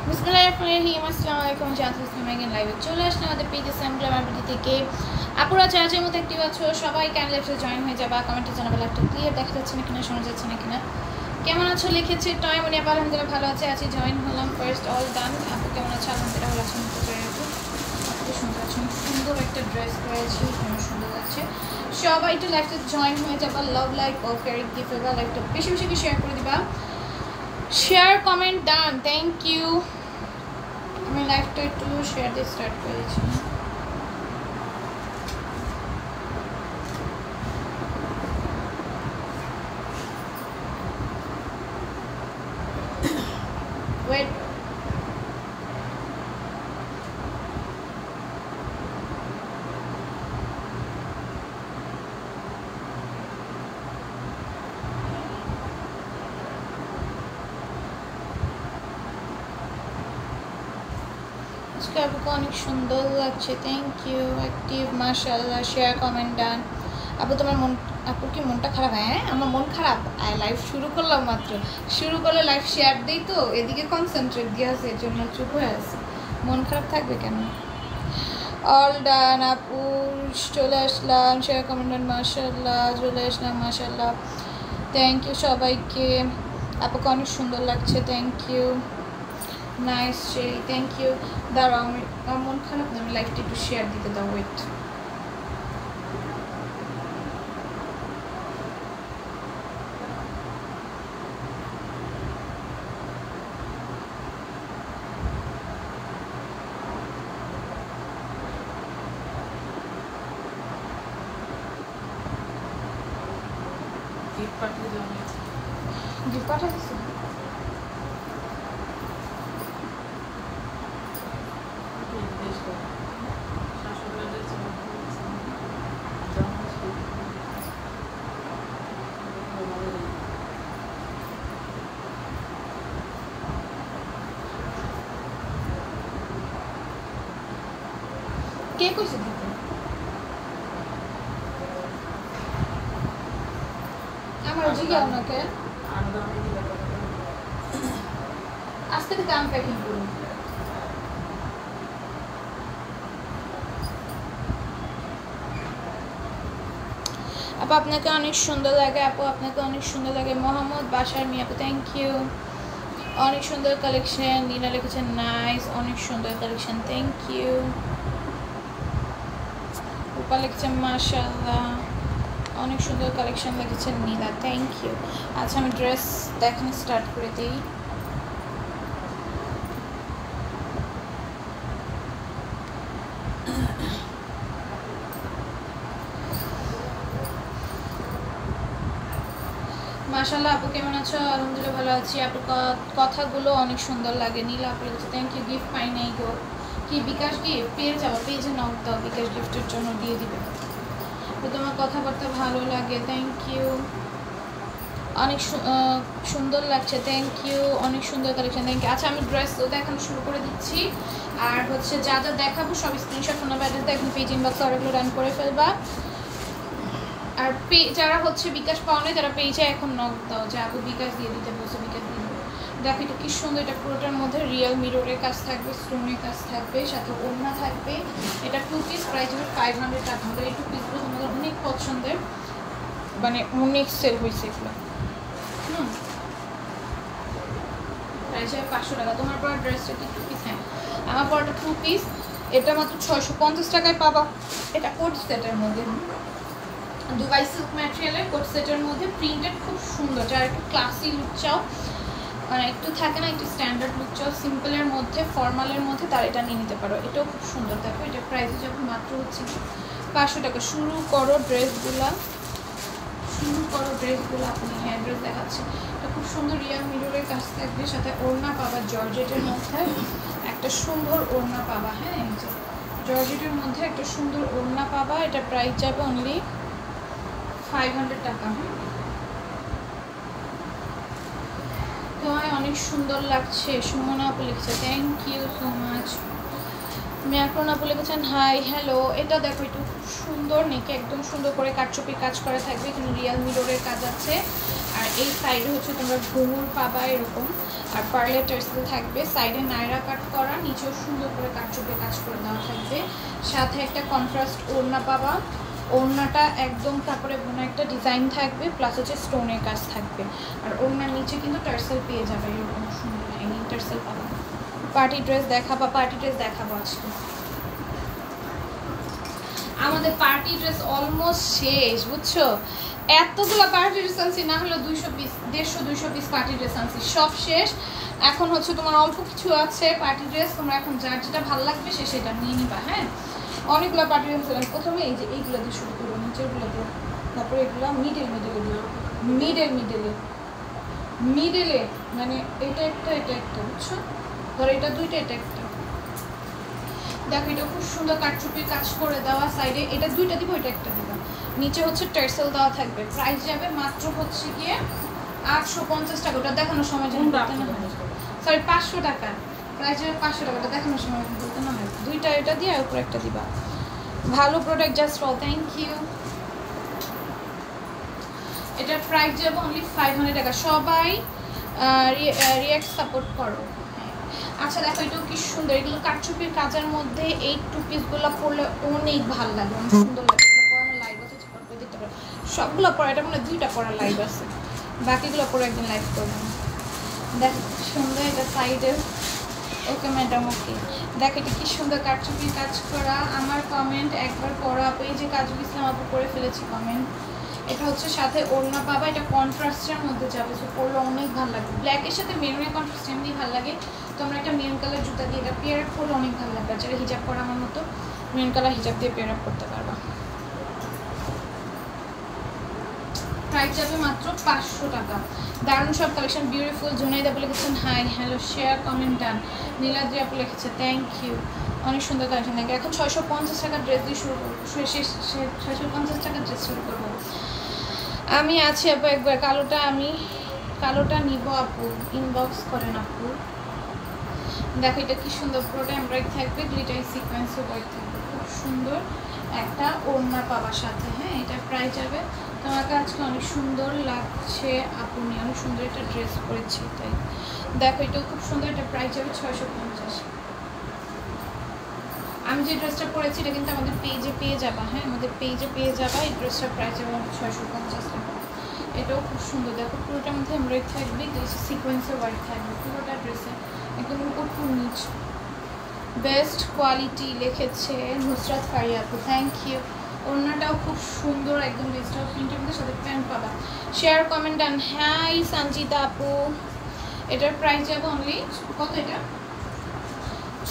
বিসমিল্লাহিররহমানিররহিম। আসসালামু আলাইকুম। জানতেছিলাম একদিন লাইভে চলে আসলাম আমাদের পেজে স্যাম্পল আমার থেকে। আপুরা চার্জের মতো অ্যাক্টিভ আছো সবাই ক্যান্ডেল লাইভে জয়েন হয়ে যাবা। কমেন্টে জানাবে লাইভটা ক্লিয়ার দেখা যাচ্ছে না কিনা, শোনা যাচ্ছে না কিনা। কেমন আছো লিখেছে টয় মনি আপা। আলহামদুলিল্লাহ ভালো আছে, আছি জয়েন হলাম। First all done. আপু কেমন আছো? আলহামদুলিল্লাহ ভালো আছেন। আপু সুন্দর আছেন, সুন্দর একটা ড্রেস পরেছি, কেমন সুন্দর লাগছে। সবাই একটু লাইভটা জয়েন হয়ে যাবা। লাভ লাইক ও ক্যারি গিফট বা লাইভটা বেশি বেশি করে শেয়ার করে দিবা। Share comment done, thank you. আমি লাইভটা একটু শেয়ার দিয়ে স্টার্ট করেছি। ওয়েট, আজকে আপুকে অনেক সুন্দর লাগছে, থ্যাংক ইউ। অ্যাক্টিভ মাশাআল্লাহ, শেয়ার কমেন্ট ডান। আপু তোমার মন, আপুর কি মনটা খারাপ? হ্যাঁ আমার মন খারাপ, লাইভ শুরু করলাম মাত্র, শুরু করলে লাইভ শেয়ার দিই তো এদিকে কনসেন্ট্রেট দিয়ে আছে, এর জন্য চুপ হয়ে আছে। মন খারাপ থাকবে কেন? অল ডান আপু, চলে আসলাম। শেয়ার কমেন্ট ডান, মাশাআল্লাহ চলে আসলাম, মাশাআল্লাহ থ্যাংক ইউ সবাইকে। আপুকে অনেক সুন্দর লাগছে, thank you. Nice Cherry, thank you. দাঁড়াও আমি, আমার মন খারাপ না, আমি লাইভটা একটু শেয়ার দিতে দাও, ওয়েট। গিফট পাঠিয়ে দিচ্ছি। কে কইছে দিতে? আমার জিজ্ঞাসা আপনাকে আজকে থেকে আমি প্যাকিং করুন। আপু আপনাকে অনেক সুন্দর লাগে, আপু আপনাকে অনেক সুন্দর লাগে। মোহাম্মদ বাসার মিয়া, আপু থ্যাংক ইউ। অনেক সুন্দর কালেকশন। নীলা লিখেছেন নাইস, অনেক সুন্দর কালেকশন, থ্যাংক ইউ। রূপা লিখেছেন মাশাআল্লাহ, অনেক সুন্দর কালেকশন লিখেছেন নীলা, থ্যাংক ইউ। আচ্ছা আমি ড্রেস দেখানো স্টার্ট করে দিই। মাশাআল্লাহ আপু কেমন আছো? আলহামদুলিল্লাহ ভালো আছি। আপুর কথাগুলো অনেক সুন্দর লাগে। নীলা আপু লিখেছে থ্যাংক ইউ। গিফট পাই নাই গো, কি বিকাশ গিফট পেয়ে যাবো, পেজে নক দাও, বিকাশ গিফটের জন্য দিয়ে দিবে। তো তোমার কথাবার্তা ভালো লাগে, থ্যাংক ইউ। অনেক সুন্দর লাগছে, থ্যাংক ইউ। অনেক সুন্দর কালেকশন, থ্যাংক ইউ। আচ্ছা আমি ড্রেস দেখানো শুরু করে দিচ্ছি। আর হচ্ছে যা যা দেখাবো সব স্ক্রিনশট ফোন নাম্বার অ্যাড্রেস এখন পেজ ইনবক্সে অর্ডারগুলো রান করে ফেলবা। আর যারা হচ্ছে বিকাশ পাও না তারা পেজে এখন নক দাও যে আপু বিকাশ দিয়ে দিতে বলছে, বিকাশ দিয়ে দেবো। দেখো এটা কি সুন্দর, এটা পুরোটার মধ্যে রিয়েল মিররের কাজ থাকবে, স্টোনের কাজ থাকবে, সাথে ওড়না থাকবে। এটা 2 পিস, প্রাইস হবে 500 টাকা। আমাদের এই 2 পিসগুলো তোমাদের অনেক পছন্দের, মানে অনেক সেল হয়েছে এগুলো। প্রাইস হবে 500 টাকা। তোমার পর ড্রেসটা কি 2 পিস? হ্যাঁ আমার পরটা 2 পিস, এটা মাত্র 650 টাকায় পাবা। এটা কোট সেটের মধ্যে, দুবাই সিল্ক ম্যাটেরিয়ালের কোট সেটের মধ্যে প্রিন্টেড, খুব সুন্দর। যারা একটু ক্লাসি লুক চাও, মানে একটু থাকে না একটু স্ট্যান্ডার্ড লুক চাও, সিম্পলের মধ্যে ফর্মালের মধ্যে, তার এটা নিয়ে নিতে পারো। এটাও খুব সুন্দর। দেখো এটা প্রাইসে যখন মাত্র হচ্ছে 500 টাকা। শুরু করো ড্রেসগুলা, শুরু করো ড্রেসগুলো। আপনি হ্যাঁ ড্রেস দেখাচ্ছে, এটা খুব সুন্দর রিয়াল মিররের কাজ থাকবে, সাথে ওড়না পাবা জর্জেটের মধ্যে, একটা সুন্দর ওড়না পাবা। হ্যাঁ এই যে জর্জেটের মধ্যে একটা সুন্দর ওড়না পাবা। এটা প্রাইস যাবে অনলি 500 টাকা। তোমায় অনেক সুন্দর লাগছে। সুমনা আপু লিখছে thank you so much. Macron আপু লিখেছেন হাই হ্যালো। এটা দেখো একটু সুন্দর, নেকে একদম সুন্দর করে কাটচুপি কাজ করা থাকবে, কিন্তু রিয়াল মিররের কাজ আছে। আর এই সাইডে হচ্ছে তোমরা ঘুঙুর পাবা এরকম, আর পার্লে টার্সেল থাকবে, সাইডে নায়রা কাট করা, নিচেও সুন্দর করে কাটচুপে কাজ করে দেওয়া থাকবে, সাথে একটা কন্ট্রাস্ট ওড়না পাবা। ওড়নাটা একদম কাপড়ে বোনা একটা ডিজাইন থাকবে, প্লাস হচ্ছে স্টোনের কাজ থাকবে, আর ওড়নার নিচে কিন্তু টার্সেল পেয়ে যাবে এরকম সুন্দর হ্যাঙ্গিং টার্সেল পাবা। পার্টি ড্রেস দেখাবো আজকে। আমাদের পার্টি ড্রেস অলমোস্ট শেষ, বুঝছো? এতগুলো পার্টি ড্রেস আনছি, না হলে 200 পিস 150-200 পিস পার্টি ড্রেস আনছি, সব শেষ। এখন হচ্ছে তোমার অল্প কিছু আছে পার্টি ড্রেস, তোমরা এখন যার যেটা ভালো লাগবে সেটা নিয়ে নিবা। হ্যাঁ, অনেকগুলো পার্টি ড্রেস আছে। প্রথমে এই যে এইগুলো দিয়ে শুরু করবো, নিচেরগুলো দিয়ে, তারপরে এগুলো মিডলে মানে এটা একটা, বুঝছো? ধরো এটা দুইটা, এটা একটা। দেখো এটা খুব সুন্দর কাটচুপির কাজ করে দেওয়া, সাইডে এটা দুইটা দিব, এটা একটা দিবা। নিচে হচ্ছে টার্সেল দেওয়া থাকবে। প্রাইস যাবে মাত্র হচ্ছে গিয়ে 850 টাকা। ওটা দেখানোর সময় যেন বলতে না হয়, সরি 500 টাকা। প্রাইস যাবে 500 টাকা, ওটা দেখানোর সময় বলতে না হয়। দুইটা এটা দিয়ে আর উপরে একটা দিবা। ভালো product, just all, thank you. এটার প্রাইস যাবে অনলি 500 টাকা। সবাই রিয়াক্ট সাপোর্ট করো। আচ্ছা দেখো এটাও কি সুন্দর, এগুলো কাটচুপির কাজের মধ্যে এই টু পিসগুলো পরলে অনেক ভালো লাগে, অনেক সুন্দর লাগে। পরানোর লাইভ আছে, দিতে পারো সবগুলো পরা। এটা মানে 2টা পরার লাইভ আছে, বাকিগুলো পরে একদিন লাইভ করবেন। দেখো সুন্দর এটা সাইডে। ওকে ম্যাডাম, ওকে। দেখো এটা কি সুন্দর কাটচুপির কাজ করা। আমার কমেন্ট একবার করো আপু, এই যে কাজল ইসলাম আপু করে ফেলেছি কমেন্ট। এটা হচ্ছে সাথে ওড়না পাবা, এটা কন্ট্রাস্টের মধ্যে যাবে, সো পরলে অনেক ভালো লাগে। ব্ল্যাকের সাথে মেরুনের কন্ট্রাস্ট এমনি ভালো লাগে। তোমরা একটা মেরুন কালার জুতা দিয়ে এটা পেয়ার আপ করলে অনেক ভালো লাগবে। যারা হিজাব করা আমার মতো মেরুন কালার হিজাব দিয়ে পেয়ার আপ করতে পারবা। প্রাইস যাবে মাত্র 500 টাকা। দারুণ সব কালেকশন, বিউটিফুল। জুনাইদ আপু লিখেছেন হাই, হ্যালো, শেয়ার, কমেন্ট ডান। নীলাদ্রি আপু লিখেছে থ্যাংক ইউ, অনেক সুন্দর কালেকশন। Thank you. এখন 650 টাকার ড্রেস দিয়ে শুরু করবো, 650 টাকার ড্রেস শুরু করবো। আমি আছি আপু, একবার কালোটা নিব আপু, ইনবক্স করেন আপু। দেখো এটা কি সুন্দর, পুরোটা এমব্রয়ডারি থাকবে, গ্লিটার সিকোয়েন্সও ওয়ার্ক থাকবে, খুব সুন্দর একটা ওড়না পাবার সাথে। হ্যাঁ, এটা প্রাইস যাবে, তোমাকে আজকে অনেক সুন্দর লাগছে আপু, আমি অনেক সুন্দর একটা ড্রেস পরেছি তাই। দেখো এটাও খুব সুন্দর, এটা প্রাইস যাবে 650। আমি যে ড্রেসটা পরেছি এটা কিন্তু আমাদের পেজে পেয়ে যাবা। হ্যাঁ, আমাদের পেজে পেয়ে যাবা। এই ড্রেসটার প্রাইস যাবে 650 টাকা। এটাও খুব সুন্দর। দেখো পুরোটার মধ্যে এমব্রয়ডারি থাকবে, সিকোয়েন্সের ওয়ার্ক থাকবে পুরোটা ড্রেসে, একদম উপর টু নিচ। বেস্ট কোয়ালিটি লিখেছে নুসরাত ফারিয়া আপু, থ্যাংক ইউ। ওড়নাটাও খুব সুন্দর, একদম ডিজিটাল প্রিন্টের মধ্যে, সাথে প্যান্ট পাবা। শেয়ার, কমেন্ট ডান। হাই সঞ্জিতা আপু, এটার প্রাইস যাবে অনলি কত? এটা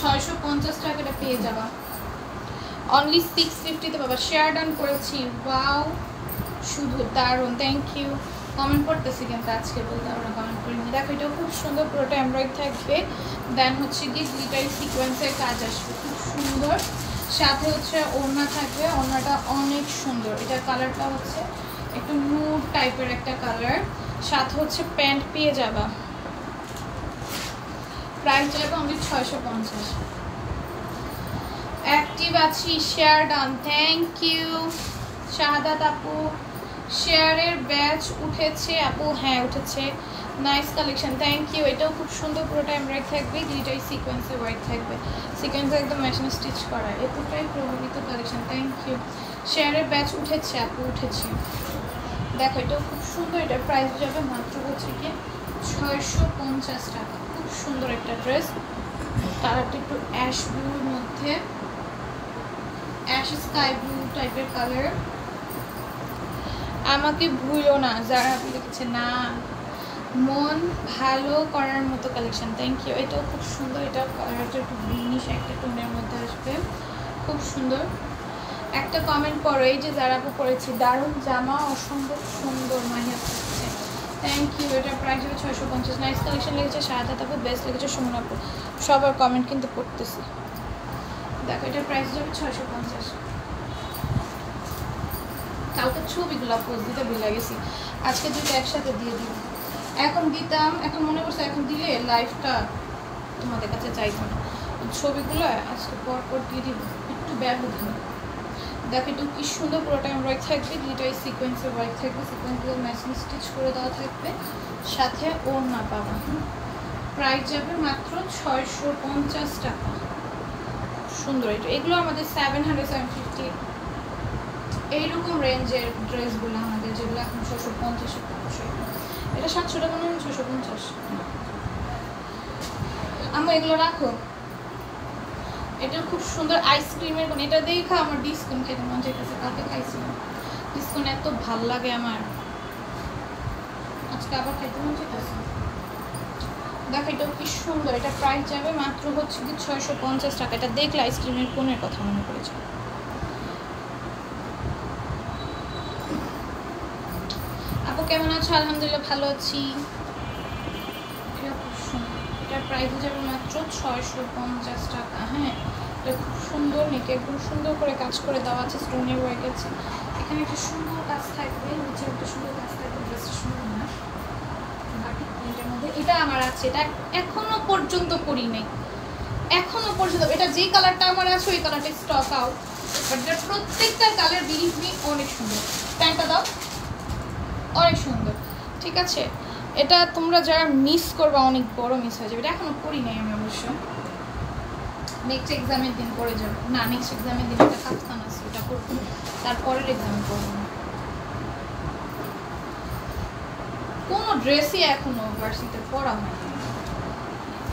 650 টাকা, এটা পেয়ে যাবা অনলি 650-তে পাবা। শেয়ার ডান করেছি, ওয়াও শুধু দারুণ, থ্যাংক ইউ। কমেন্ট করতেছি কিন্তু আজকে বলতে আমরা কমেন্ট করিনি। দেখো এটাও খুব সুন্দর, পুরোটা এমব্রয়ডারি থাকবে, দেন হচ্ছে গিয়ে গ্লিটারি সিকোয়েন্সের কাজ আসবে, খুব সুন্দর। সাথে হচ্ছে ওড়না থাকবে, ওড়নাটা অনেক সুন্দর। এটার কালারটা হচ্ছে একটু নুড টাইপের একটা কালার, সাথে হচ্ছে প্যান্ট পেয়ে যাবা। প্রাইস যাবে অনলি 650। অ্যাক্টিভ আছি, শেয়ার ডান, থ্যাংক ইউ। শাহাদাত আপু, শেয়ারের ব্যাচ উঠেছে আপু? হ্যাঁ উঠেছে, নাইস কালেকশন, থ্যাংক ইউ। এটাও খুব সুন্দর, পুরোটা এমব্রয়ডারি থাকবে, গ্লিটারি সিকোয়েন্সে ওয়ার্ক থাকবে, সিকোয়েন্সে একদম মেশিন স্টিচ করা, এ পুরোটাই প্রভাবিত কালেকশন, থ্যাংক ইউ। শেয়ারের ব্যাচ উঠেছে আপু, উঠেছে। দেখো এটাও খুব সুন্দর, এটার প্রাইস যাবে মাত্র হচ্ছে কি 650 টাকা। খুব সুন্দর একটা ড্রেস, কালারটা একটু অ্যাশ ব্লুর মধ্যে, অ্যাশ স্কাই ব্লু টাইপের কালার। আমাকে ভুলো না, যারা আপনি লিখেছে না, মন ভালো করার মতো কালেকশন, থ্যাংক ইউ। এটাও খুব সুন্দর, এটা কালারটা একটু গ্রিনিশ একটা টোনের মধ্যে আসবে, খুব সুন্দর। একটা কমেন্ট করো, এই যে যারা আপু করেছি, দারুণ জামা, অসম্ভব সুন্দর, মাহিয়া থাকছে, থ্যাংক ইউ। এটার প্রাইস হবে 650। নাইস কালেকশন লেগেছে, শাহাদাত আপু বেস্ট লেগেছে, সুমন আপু, সবার কমেন্ট কিন্তু পড়তেছি। দেখো এটার প্রাইস যাবে 650। কালকে ছবিগুলো পোস্ট দিতে ভুলে গেছি, আজকে দুটো একসাথে দিয়ে দিব। এখন দিতাম, এখন মনে করছে এখন দিলে লাইফটা তোমাদের কাছে চাইতো না, ছবিগুলো আজকে পর দিয়ে দিব, একটু ব্যবধান। দেখো একটু কি সুন্দর পুরোটা ওয়ার্ক থাকবে, দুইটাই সিকোয়েন্সের ওয়ার্ক থাকবে, সিকোয়েন্সগুলো ম্যাচিং স্টিচ করে দেওয়া থাকবে, সাথে ওড়না পাবা। প্রাইস যাবে মাত্র 650 টাকা। সুন্দর এটা, এগুলো আমাদের 700 750 এইরকম রেঞ্জের ড্রেসগুলো আমাদের, যেগুলো এখন 650 পাচ্ছি। এটা 700 টাকা নয়, 650। আমি এগুলো রাখো, এটা খুব সুন্দর আইসক্রিমের কোন, এটা দেখা আমার ডিসকাউন্ট খেতে মন চাইতেছে, কালকে খাইছিলাম ডিসকাউন্ট, এত ভাল লাগে আমার, আজকে আবার খাইতে মন চাইতেছে। দেখো এটা কি সুন্দর, এটা প্রাইস যাবে মাত্র হচ্ছে কি 650 টাকা। এটা দেখলে আইসক্রিমের কোনের কথা মনে পড়েছে। আপু কেমন আছো? আলহামদুলিল্লাহ ভালো আছি। এটা খুব সুন্দর, এটার প্রাইস যাবে মাত্র 650 টাকা। হ্যাঁ, এটা খুব সুন্দর, নেকে একদম সুন্দর করে কাজ করে দেওয়া আছে, স্টোনের ওয়ার্ক আছে, এখানে একটা সুন্দর কাজ থাকবে, নিচে একটা সুন্দর কাজ থাকবে, ড্রেসটা সুন্দর না বাটিক প্রিন্টের মধ্যে। এটা আমার আছে, এটা এখনো পর্যন্ত করি নাই, এখনো পর্যন্ত। এটা যে কালারটা আমার আছে ওই কালারটা স্টক আউট, বাট এটা প্রত্যেকটা কালার বিলিভ মি অনেক সুন্দর। প্যান্টটা দাও, অনেক সুন্দর, ঠিক আছে। এটা তোমরা যারা মিস করবা অনেক বড় মিস হয়ে যাবে। এটা এখনো করি নাই আমি, অবশ্য নেক্সট এক্সামের দিন করে যাবো। না, নেক্সট এক্সামের দিন একটা কাফতান আছে, ওটা করবো, তারপরের এক্সামে করবো না। কোনো ড্রেসই এখনো ভার্সিটিতে পরা হয় না,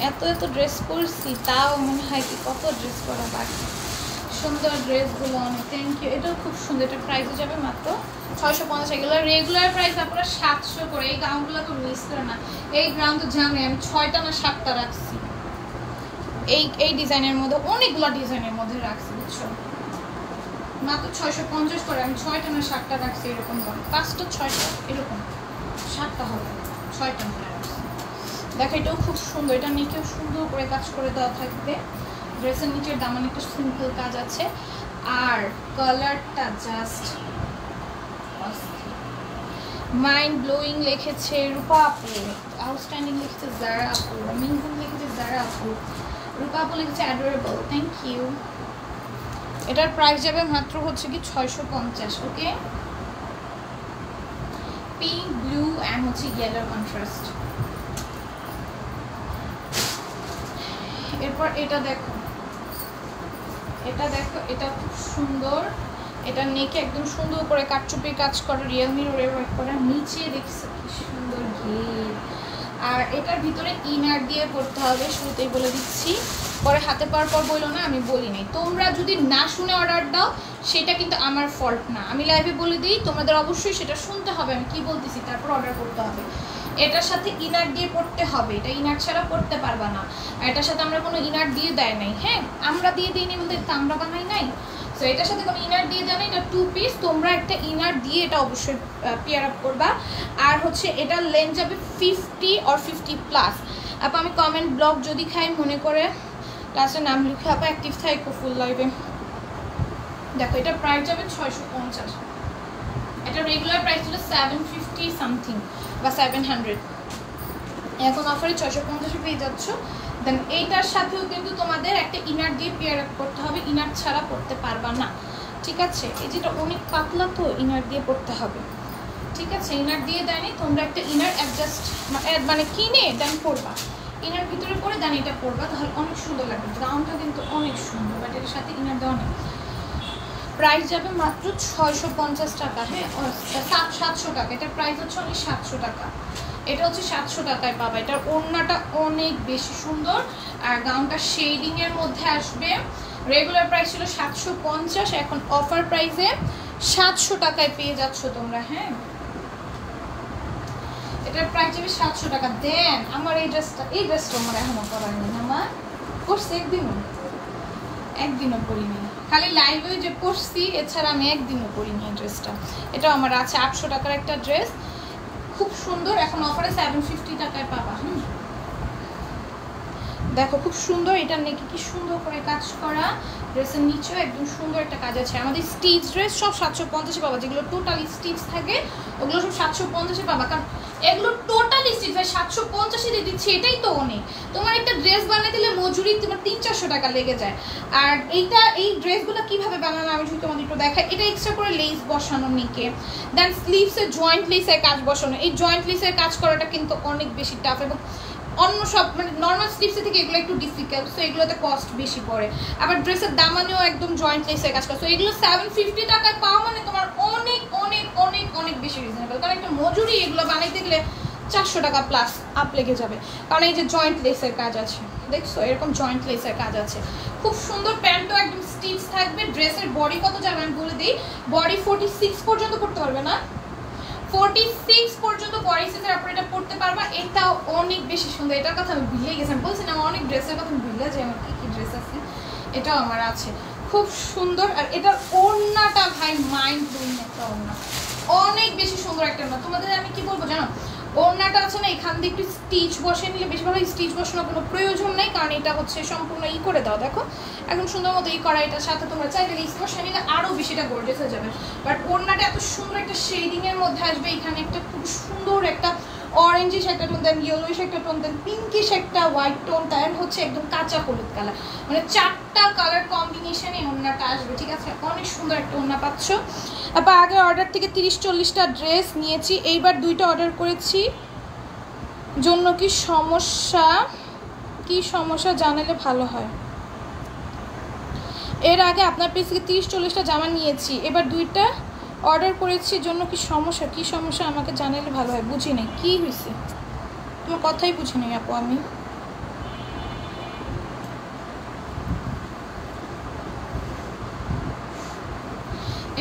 এত এত ড্রেস পরছি, তাও মনে হয় কি কত ড্রেস পরা বাকি। সুন্দর ড্রেসগুলো অনেক, থ্যাংক ইউ। এটাও খুব সুন্দর, এটা প্রাইসে যাবে মাত্র 650। এগুলো রেগুলার প্রাইস আপনারা 700 করে। এই গাউনগুলো তো মিস করে না, এই গাউন তো জানি আমি 6টা না 7টা রাখছি, এই ডিজাইনের মধ্যে অনেকগুলো ডিজাইনের মধ্যে রাখছি, বুঝছো, মাত্র 650 করে। আমি 6টা না 7টা রাখছি, এরকম 5টা 6টা এরকম, 7টা হবে, 6টা মনে রাখছি। দেখো এটাও খুব সুন্দর, এটা নিচেও সুন্দর করে কাজ করে দেওয়া থাকবে, ড্রেসের নিচের দামান একটা সিম্পল কাজ আছে, আর কালারটা জাস্ট মাইন্ড ব্লোয়িং লিখেছে রূপা আপু, আউটস্ট্যান্ডিং লিখেছে জারা আপু, মিনগুন লিখেছে জারা আপু, রূপা আপু লিখেছে অ্যাডোরেবল, থ্যাংক ইউ। এটার প্রাইস যাবে মাত্র হচ্ছে কি 650। ওকে, পিঙ্ক ব্লু অ্যান্ড হচ্ছে ইয়েলো কন্ট্রাস্ট। এরপর এটা দেখো, এটা দেখো, এটা খুব সুন্দর, এটা নেকে একদম সুন্দর করে কাটচুপি কাজ করে, রিয়েলমি ওয়ার্ক করা, নিচে দেখছো কি সুন্দর ঘের, আর এটার ভিতরে ইনার দিয়ে পড়তে হবে, শুরুতেই বলে দিচ্ছি, পরে হাতে পাওয়ার পর বললো না আমি বলি নাই। তোমরা যদি না শুনে অর্ডার দাও সেটা কিন্তু আমার ফল্ট না, আমি লাইভে বলে দিই, তোমাদের অবশ্যই সেটা শুনতে হবে আমি কি বলতেছি, তারপর অর্ডার করতে হবে। এটার সাথে ইনার দিয়ে পড়তে হবে, এটা ইনার ছাড়া পড়তে পারবা না। আর এটার সাথে আমরা কোনো ইনার দিয়ে দেয় নাই, হ্যাঁ আমরা দিয়ে দিইনি বলতে আমরা বানাই নাই, তো এটার সাথে কোনো ইনার দিয়ে দেয় না, এটা 2 পিস, তোমরা একটা ইনার দিয়ে এটা অবশ্যই পেয়ার আপ করবা। আর হচ্ছে এটার লেন্থ যাবে 50 or 50+। আপা আমি কমেন্ট ব্লগ যদি খাই মনে করে ক্লাসের নাম লিখে আপা অ্যাক্টিভ থাকো ফুল লাইভে। দেখো এটা প্রাইস যাবে 650, এটা রেগুলার প্রাইস ছিল 750 সামথিং বা 700, এখন অফারে 650 পেয়ে যাচ্ছ। দেন এইটার সাথেও কিন্তু তোমাদের একটা ইনার দিয়ে পেয়ার আপ করতে হবে, ইনার ছাড়া পড়তে পারবা না, ঠিক আছে। এই যেটা অনেক পাতলা তো ইনার দিয়ে পড়তে হবে, ঠিক আছে। ইনার দিয়ে দেয়নি, তোমরা একটা ইনার অ্যাডজাস্ট মানে কিনে দেন পড়বা, ইনার ভিতরে পরে দেন এটা পড়বা, তাহলে অনেক সুন্দর লাগবে। গাউনটা কিন্তু অনেক সুন্দর, বাট এর সাথে ইনার দেওয়া নেই। প্রাইস যাবে মাত্র 650 টাকা, হ্যাঁ 700 টাকা, এটার প্রাইস হচ্ছে অনেক 700 টাকা, এটা হচ্ছে 700 টাকায় পাবা। এটার ওড়নাটা অনেক বেশি সুন্দর, আর গাউনটা শেডিংয়ের মধ্যে আসবে। রেগুলার প্রাইস ছিল 750, এখন অফার প্রাইসে 700 টাকায় পেয়ে যাচ্ছ তোমরা, হ্যাঁ এটার প্রাইস যাবে 700 টাকা। দেন আমার এই ড্রেসটা আমার এখনো পরা নেই, আমার পরছি একদিনও পরিনি, খালি লাইভে যে পরছি, এছাড়া আমি একদিনও পরিনি এই ড্রেসটা। এটাও আমার আছে 800 টাকার একটা ড্রেস, খুব সুন্দর, এখন অফারে 750 টাকায় পাবা। দেখো খুব সুন্দর, এটার নেকে কি সুন্দর করে কাজ করা, ড্রেসের নিচেও একদম সুন্দর একটা কাজ আছে। আমাদের স্টিচ ড্রেস সব 750-এ পাবা, যেগুলো টোটালি স্টিচ থাকে ওগুলো সব 750-এ পাবা, কারণ এগুলো টোটালি স্টিচ ভাই 750 দিয়ে দিচ্ছি, এটাই তো অনেক। তোমার একটা ড্রেস বানিয়ে দিলে মজুরি তোমার 300-400 টাকা লেগে যায়। আর এই ড্রেসগুলো কিভাবে বানানো আমি যদি তোমাদের একটু দেখাই, এটা এক্সট্রা করে লেস বসানো নিকে, দেন স্লিভসে জয়েন্ট লেসের কাজ বসানো। এই জয়েন্ট লেসের কাজ করাটা কিন্তু অনেক বেশি টাফ, এবং অন্য সব মানে নর্মাল স্লিভসের থেকে এগুলো একটু ডিফিকাল্ট, সো এগুলোতে কস্ট বেশি পড়ে। আবার ড্রেসের দামানেও একদম জয়েন্ট লেসের কাজ করে, সো এগুলো 750 টাকায় পাওয়া মানে তোমার অনেক অনেক অনেক অনেক বেশি রিজনেবল। কারণ একটা মজুরি এগুলো বানাইতে গেলে 400 টাকা প্লাস আপ লেগে যাবে, কারণ এই যে জয়েন্ট লেসের কাজ আছে, দেখছো এরকম জয়েন্ট লেসের কাজ আছে। খুব সুন্দর, প্যান্টও একদম স্টিচ থাকবে। ড্রেসের বডি কত যাবে আমি বলে দিই, বডি 46 পর্যন্ত করতে পারবে না, 46 পর্যন্ত বডি সাইজের আপনারা এটা পড়তে পারবা। এটাও অনেক বেশি সুন্দর, এটার কথা আমি ভুলে গেছি, আমি বলছি না আমার অনেক ড্রেসের কথা আমি ভুলে যাই, আমার কি কি ড্রেস আছে, এটাও আমার আছে। খুব সুন্দর। আর এটার ওড়নাটা ভাই মাইন্ড ব্লোয়িং একটা ওড়না, অনেক বেশি সুন্দর একটা ওড়না। তোমাদের আমি কি বলবো জানো, ওড়নাটা আছে না এখান দিয়ে একটু স্টিচ বসে নিলে বেশি ভালো। স্টিচ বসানোর কোনো প্রয়োজন নেই, কারণ এটা হচ্ছে সম্পূর্ণ করে দাও, দেখো একদম সুন্দর মতো করা। এটার সাথে তোমরা চাইলে লেস বসে নিলে আরও বেশিটা গর্জিয়াস হয়ে যাবে। বাট ওড়নাটা এত সুন্দর একটা শেডিং এর মধ্যে আসবে, এখানে একটা খুব সুন্দর একটা অরেঞ্জিশ একটা টোন, দেন ইয়েলোইশ একটা টোন, দেন পিঙ্কিশ একটা হোয়াইট টোন, দেন হচ্ছে একদম কাঁচা হলুদ কালার, মানে 4টা কালার কম্বিনেশনে ওড়নাটা আসবে, ঠিক আছে? অনেক সুন্দর একটা ওড়না পাচ্ছ। আবার আগে অর্ডার থেকে 30-40টা ড্রেস নিয়েছি, এইবার 2টা অর্ডার করেছি, জন্য কি সমস্যা জানালে ভালো হয়। এর আগে আপনার পেজ থেকে 30-40টা জামা নিয়েছি, এবার 2টা অর্ডার করেছি, জন্য কি সমস্যা আমাকে জানালে ভালো হয়। বুঝি নাই কি হয়েছে, তোমার কথাই বুঝি নাই আপু আমি।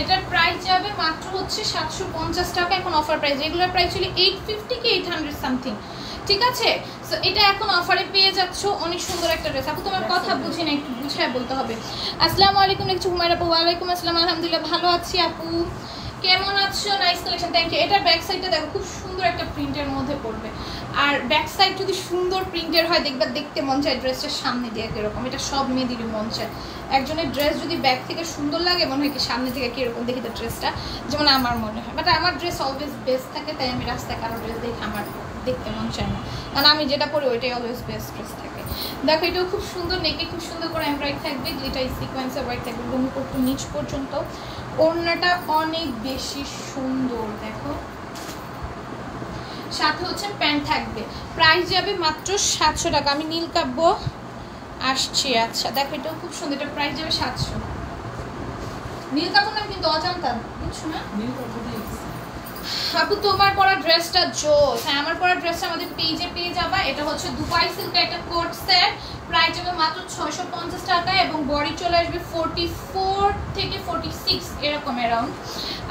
এটার প্রাইস যাবে মাত্র হচ্ছে 750 টাকা, এখন অফার প্রাইস। রেগুলার প্রাইস ছিল 850 কি 800 সামথিং, ঠিক আছে? সো এটা এখন অফারে পেয়ে যাচ্ছ, অনেক সুন্দর একটা ড্রেস। আপু তোমার কথা বুঝি না, একটু বুঝায় বলতে হবে। আসসালামু আলাইকুম, দেখছি হুমায়রা আপু। ওয়ালাইকুম আসসালাম, আলহামদুলিল্লাহ ভালো আছি আপু, কেমন আছো? Nice collection, thank you. এটা ব্যাক সাইডটা দেখো, খুব সুন্দর একটা প্রিন্টের মধ্যে পড়বে। আর ব্যাক সাইড যদি সুন্দর প্রিন্টের হয় দেখবা দেখতে মন চায় ড্রেসটার সামনে দিয়ে কিরকম, এটা সব মেয়েদেরই মন চায়। একজনের ড্রেস যদি ব্যাক থেকে সুন্দর লাগে মনে হয় কি সামনে থেকে কীরকম দেখি তো ড্রেসটা, যেমন আমার মনে হয়। বাট আমার ড্রেস অলওয়েজ বেস্ট থাকে, তাই আমি রাস্তায় কারো ড্রেস দেখে আমার দেখতে মন চায় না, কারণ আমি যেটা পরি ওইটাই অলওয়েজ বেস্ট ড্রেস থাকে। দেখো এটাও খুব সুন্দর, নেকে খুব সুন্দর করে এমব্রয়েড থাকবে, গ্লিটার সিকোয়েন্সের ওয়ার্ক থাকবে রুম করতে নিচ পর্যন্ত। ওড়নাটা অনেক বেশি সুন্দর, দেখো সাথে হচ্ছে প্যান্ট থাকবে। প্রাইস যাবে মাত্র 700 টাকা। আমি নীল কাব্য আসছি, আচ্ছা দেখো এটাও খুব সুন্দর, এটা প্রাইস যাবে 700। নীল কাব্য নাম কিন্তু অজান্তা, বুঝছো না? আপু তোমার পরা ড্রেসটা জোস। হ্যাঁ, আমার পরা ড্রেসটা আমাদের পেজে পেয়ে যাবা। এটা হচ্ছে দুবাই সিল্কের একটা কোট সেট, প্রাইস যাবে মাত্র 650 টাকা, এবং বডি চলে আসবে 44 থেকে 46 এরকম অ্যারাউন্ড,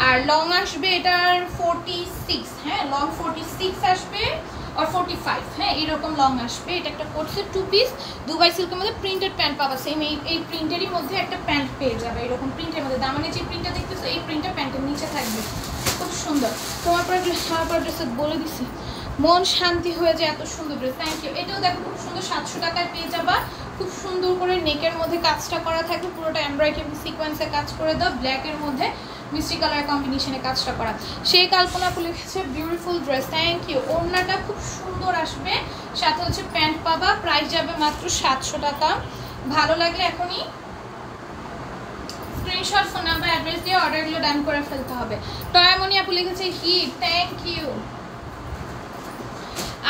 আর লং আসবে এটার 46, হ্যাঁ লং 46 আসবে, আর 45, হ্যাঁ এরকম লং আসবে। এটা একটা কোট সেট 2 পিস, দুবাই সিল্কের মধ্যে প্রিন্টেড প্যান্ট পাবা, সেম এই প্রিন্টেরই মধ্যে একটা প্যান্ট পেয়ে যাবে, এরকম প্রিন্টের মধ্যে। দামানে যে প্রিন্টটা দেখতেছো এই প্রিন্টটা প্যান্টের নিচে থাকবে, খুব সুন্দর। তোমার পরে ড্রেস বলে দিছি, মন শান্তি হয়ে যায়, এত সুন্দর ড্রেস, থ্যাংক ইউ। এটাও দেখো খুব সুন্দর, 700 টাকায় পেয়ে যাবা। খুব সুন্দর করে নেকের মধ্যে কাজটা করা থাকবে, পুরোটা এমব্রয়ডারি এবং সিকোয়েন্সে কাজ করে দাও, ব্ল্যাকের মধ্যে মিষ্টি কালার কম্বিনেশনে কাজটা করা। সেই কল্পনা লিখেছে বিউটিফুল ড্রেস, থ্যাংক ইউ। ওড়নাটা খুব সুন্দর আসবে, সাথে হচ্ছে প্যান্ট পাবা, প্রাইস যাবে মাত্র 700 টাকা। ভালো লাগলে এখনই স্ক্রিনশট, ফোন নাম্বার, অ্যাড্রেস দিয়ে অর্ডারগুলো ডান করে ফেলতে হবে। টয়ামনি আপু লিখেছে হিট, থ্যাংক ইউ।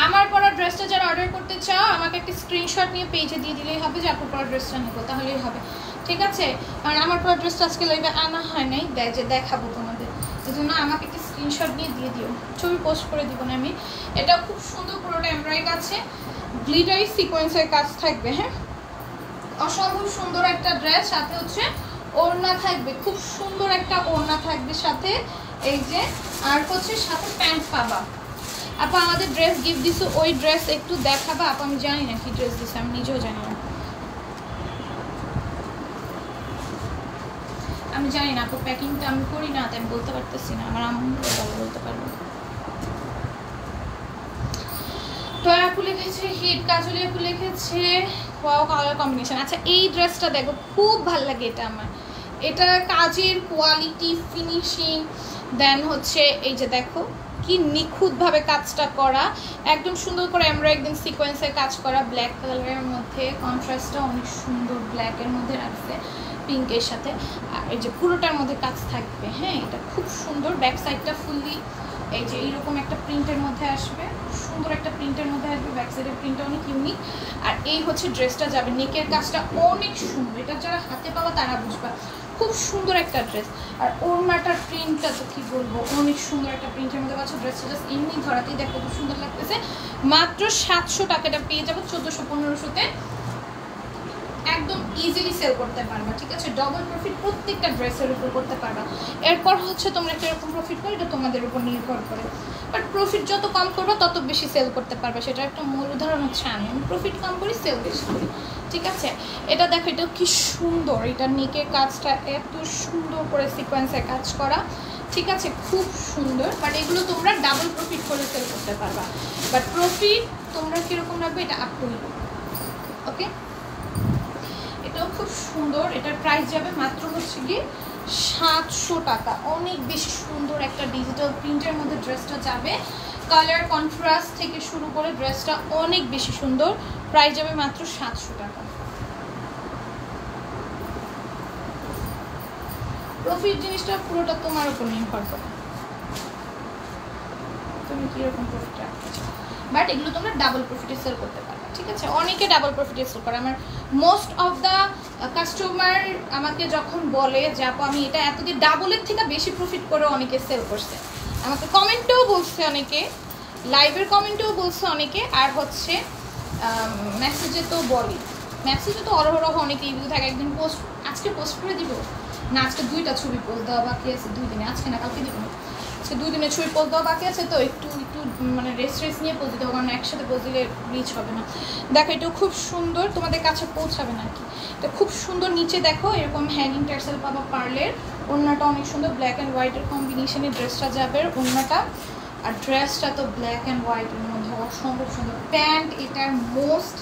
আমার পরা ড্রেসটা যারা অর্ডার করতে চাও আমাকে একটা স্ক্রিনশট নিয়ে পেজে দিয়ে দিলেই হবে যে আপুর পরা ড্রেসটা নেবো, তাহলেই হবে, ঠিক আছে? আর আমার পরা ড্রেসটা আজকে লাইভে আনা হয় নাই, যে দেখাবো তোমাদের, এই জন্য আমাকে একটা স্ক্রিনশট নিয়ে দিয়ে দিও, ছবি পোস্ট করে দিব না আমি। এটা খুব সুন্দর, পুরোটা এমব্রয়ডারি আছে, গ্লিটারি সিকোয়েন্সের কাজ থাকবে, হ্যাঁ অসম্ভব সুন্দর একটা ড্রেস। সাথে হচ্ছে ওড়না থাকবে, খুব সুন্দর একটা ওড়না থাকবে সাথে, এই যে, আর হচ্ছে সাথে প্যান্ট পাবা। আপু আমাদের ড্রেস গিফট দিছো, ওই ড্রেস একটু দেখাবা আপু? আমি জানি না কি ড্রেস দিছো, আমি নিজেও জানি না, আমি জানি না আপু, প্যাকিংটা আমি করি না তাই আমি বলতে পারতেছি না, আমার আম্মু বলতে পারবো। টয় আপু লিখেছে হিট, কাজলি আপু লিখেছে ওয়াও কালার কম্বিনেশন। আচ্ছা এই ড্রেসটা দেখো, খুব ভালো লাগে এটা আমার, এটা কাজের কোয়ালিটি, ফিনিশিং, দেন হচ্ছে এই যে দেখো কি নিখুঁতভাবে কাজটা করা, একদম সুন্দর করে আমরা একদম সিকোয়েন্সের কাজ করা, ব্ল্যাক কালারের মধ্যে কন্ট্রাস্টটা অনেক সুন্দর ব্ল্যাকের মধ্যে রাখছে পিঙ্কের সাথে। আর এই যে পুরোটার মধ্যে কাজ থাকবে, হ্যাঁ এটা খুব সুন্দর। ব্যাক সাইডটা ফুললি এই যে এইরকম একটা প্রিন্টের মধ্যে আসবে, সুন্দর একটা প্রিন্টের মধ্যে আসবে, ব্যাক সাইডের প্রিন্টটা অনেক ইউনিক। আর এই হচ্ছে ড্রেসটা যাবে, নেকের কাজটা অনেক সুন্দর, এটা যারা হাতে পাওয়া তারা বুঝবা, খুব সুন্দর একটা ড্রেস। আর ওড়নাটার প্রিন্টটা তো কি বলবো, অনেক সুন্দর একটা প্রিন্টের মধ্যে পাচ্ছ। ড্রেসটা জাস্ট এমনি ধরাতেই দেখো খুব সুন্দর লাগতেছে। মাত্র 700 টাকাটা পেয়ে যাবো 1400-1500-তে, একদম ইজিলি সেল করতে পারবা, ঠিক আছে। ডবল প্রফিট প্রত্যেকটা ড্রেসের উপর করতে পারবা। এরপর হচ্ছে তোমরা কিরকম প্রফিট করো এটা তোমাদের উপর নির্ভর করে, বাট প্রফিট যত কম করবা তত বেশি সেল করতে পারবা, সেটা একটা মূল উদাহরণ হচ্ছে আমি প্রফিট কম করি, সেল বেশি করি, ঠিক আছে। এটা দেখো, এটা কি সুন্দর, এটা নেকের কাজটা এত সুন্দর করে সিকোয়েন্সে কাজ করা, ঠিক আছে, খুব সুন্দর। বাট এগুলো তোমরা ডাবল প্রফিট করে সেল করতে পারবা, বাট প্রফিট তোমরা কীরকম রাখবে এটা আপ টু ইউ, ওকে। এটাও খুব সুন্দর, এটার প্রাইস যাবে মাত্র হচ্ছে গিয়ে 700 টাকা। অনেক বেশি সুন্দর একটা ডিজিটাল প্রিন্টের মধ্যে ড্রেসটা যাবে, কালার কন্ট্রাস্ট থেকে শুরু করে ড্রেসটা অনেক বেশি সুন্দর, প্রাইস যাবে মাত্র 700 টাকা। প্রফিট জিনিসটা পুরোটা তোমার উপর নির্ভর করে, তুমি কীরকম প্রফিট রাখতে চাও, বাট এগুলো তোমরা ডাবল প্রফিটে সেল করতে পারবে, ঠিক আছে। অনেকে ডাবল প্রফিটে সেল করে, আমার মোস্ট অফ দ্য কাস্টমার আমাকে যখন বলে যে আপু আমি এটা এতদিন ডাবলের থেকে বেশি প্রফিট করে অনেকে সেল করছে, আমাকে কমেন্টেও বলছে, অনেকে লাইভের কমেন্টেও বলছে অনেকে, আর হচ্ছে মেসেজে তো বলি, মেসেজে তো অরহরহ অনেক রিভিউ থাকে। একদিন পোস্ট, আজকে পোস্ট করে দিব না, আজকে 2টা ছবি পোস্ট দেওয়া বাকি আছে, 2 দিনে, আজকে না কালকে দিব না, আজকে 2 দিনের ছবি পোস্ট দেওয়া বাকি আছে, তো একটু মানে রেস্ট নিয়ে পোস্ট দিতে হবে, কারণ একসাথে পোস্ট দিলে রিচ হবে না। দেখো এটাও খুব সুন্দর, তোমাদের কাছে পৌঁছাবে না আর কি, এটা খুব সুন্দর। নিচে দেখো এরকম হ্যাঙ্গিং টার্সেল পাবা পার্লের, ওড়নাটা অনেক সুন্দর, ব্ল্যাক অ্যান্ড হোয়াইটের কম্বিনেশনে ড্রেসটা যাবে ওড়নাটা, আর ড্রেসটা তো ব্ল্যাক অ্যান্ড হোয়াইটের মধ্যে অসম্ভব সুন্দর। প্যান্ট এটার মোস্ট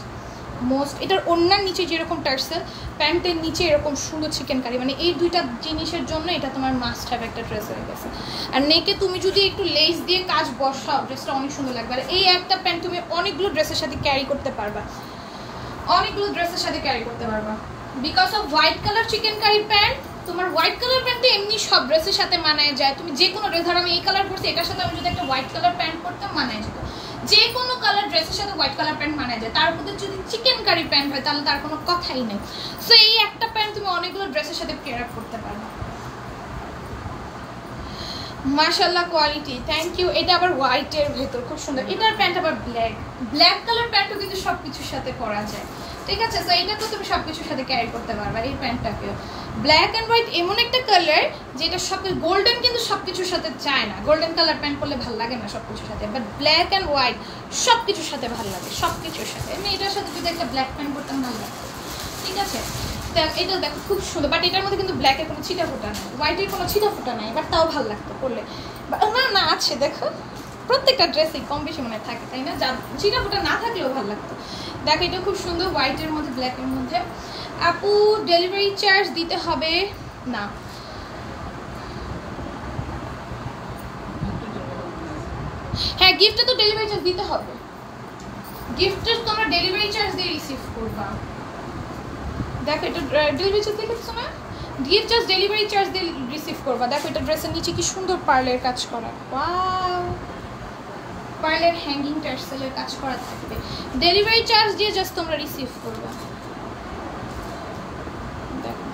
এটার ওড়নার নিচে যেরকম টার্সেল, প্যান্টের নিচে এরকম সুন্দর চিকেন কারি, মানে এই দুইটা জিনিসের জন্য এটা তোমার মাস্ট হ্যাভ একটা ড্রেস হয়ে গেছে। আর নেকে তুমি যদি একটু লেস দিয়ে কাজ বসাও ড্রেসটা অনেক সুন্দর লাগবে। আর এই একটা প্যান্ট তুমি অনেকগুলো ড্রেসের সাথে ক্যারি করতে পারবা, because of white colour chicken curry pant. তোমার হোয়াইট কালার প্যান্ট তো এমনি সব ড্রেসের সাথে মানায় যায়, তুমি যে কোনো ড্রেস, ধরো আমি এই কালার পরছি, এটার সাথে আমি যদি একটা হোয়াইট কালার প্যান্ট পরতাম মানায় যেত, যে কোনো কালার ড্রেসের সাথে হোয়াইট কালার প্যান্ট মানায় যায়। তার মধ্যে যদি চিকেন কারি প্যান্ট হয় তাহলে তার কোনো কথাই নেই। সো এই একটা প্যান্ট তুমি অনেকগুলো ড্রেসের সাথে পেয়ার আপ করতে পারবে। মাশাআল্লাহ কোয়ালিটি, থ্যাংক ইউ। এটা আবার হোয়াইটের ভেতর খুব সুন্দর, এটার প্যান্ট আবার ব্ল্যাক কালার প্যান্টও কিন্তু সব কিছুর সাথে পরা যায়, ঠিক আছে। সো এটা তো তুমি সব কিছুর সাথে ক্যারি করতে পারবে। এই প্যান্টটাকেও ব্ল্যাক অ্যান্ড হোয়াইট এমন একটা কালার যেটা সব গোল্ডেন কিন্তু সব কিছুর সাথে চায় না, গোল্ডেন কালার প্যান্ট পরলে ভালো লাগে না সব কিছুর সাথে, বাট ব্ল্যাক অ্যান্ড হোয়াইট সব কিছুর সাথে ভালো লাগে, সব কিছুর সাথে। আমি এটার সাথে যদি একটা ব্ল্যাক প্যান্ট পরতাম ভালো লাগতো, ঠিক আছে। এটা দেখো খুব সুন্দর, বাট এটার মধ্যে কিন্তু ব্ল্যাকের কোনো ছিটা ফোটা নেই, হোয়াইটের কোনো ছিটা ফোটা নেই, বাট তাও ভালো লাগতো পরলে। না আছে, দেখো প্রত্যেকটা ড্রেসই কম বেশি মনে থাকে, তাই না, যা ছিটা ফোটা না থাকলেও ভালো লাগতো। দেখো এটা খুব সুন্দর, হোয়াইটের মধ্যে ব্ল্যাকের মধ্যে। আপু ডেলিভারি চার্জ দিতে হবে না? হ্যাঁ, গিফটে তো ডেলিভারি চার্জ দিতে হবে, গিফটে তোমরা ডেলিভারি চার্জ দিয়ে রিসিভ করবা। দেখো এটা ডেলিভারি চার্জ দিয়ে লিখছো না, গিফট জাস্ট ডেলিভারি চার্জ দিয়ে রিসিভ করবা। দেখো এটা ড্রেসের নিচে কি সুন্দর পার্লের কাজ করা, ওয়াও, পার্লের হ্যাঙ্গিং টার্সেলের কাজ করা থাকবে, ডেলিভারি চার্জ দিয়ে জাস্ট তোমরা রিসিভ করবা। দেখো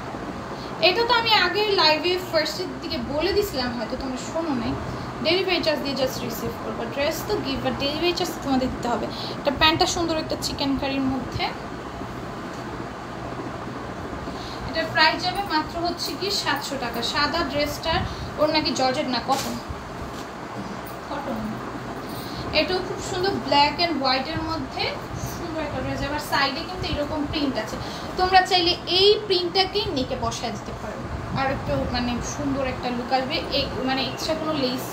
এটা তো আমি আগের লাইভে ফার্স্টের দিকে বলে দিছিলাম, হয়তো তোমরা শোনো নাই, ডেলিভারি চার্জ দিয়ে জাস্ট রিসিভ করবা। ড্রেস তো গিফট, বাট ডেলিভারি চার্জ তোমাদের দিতে হবে। এটা প্যান্টটা সুন্দর একটা চিকেন কারির মধ্যে, এটার প্রাইস যাবে মাত্র হচ্ছে কি 700 টাকা। সাদা ড্রেসটার ওর নাকি জর্জেট না কটন, এটাও খুব সুন্দর, ব্ল্যাক অ্যান্ড হোয়াইটের মধ্যে সুন্দর একটা ড্রেস। আবার সাইডে কিন্তু এরকম প্রিন্ট আছে, তোমরা চাইলে এই প্রিন্টটাকেই নেকে বসায় দিতে পারো, আর একটু মানে সুন্দর একটা লুক আসবে। মানে এক্সট্রা কোনো লেস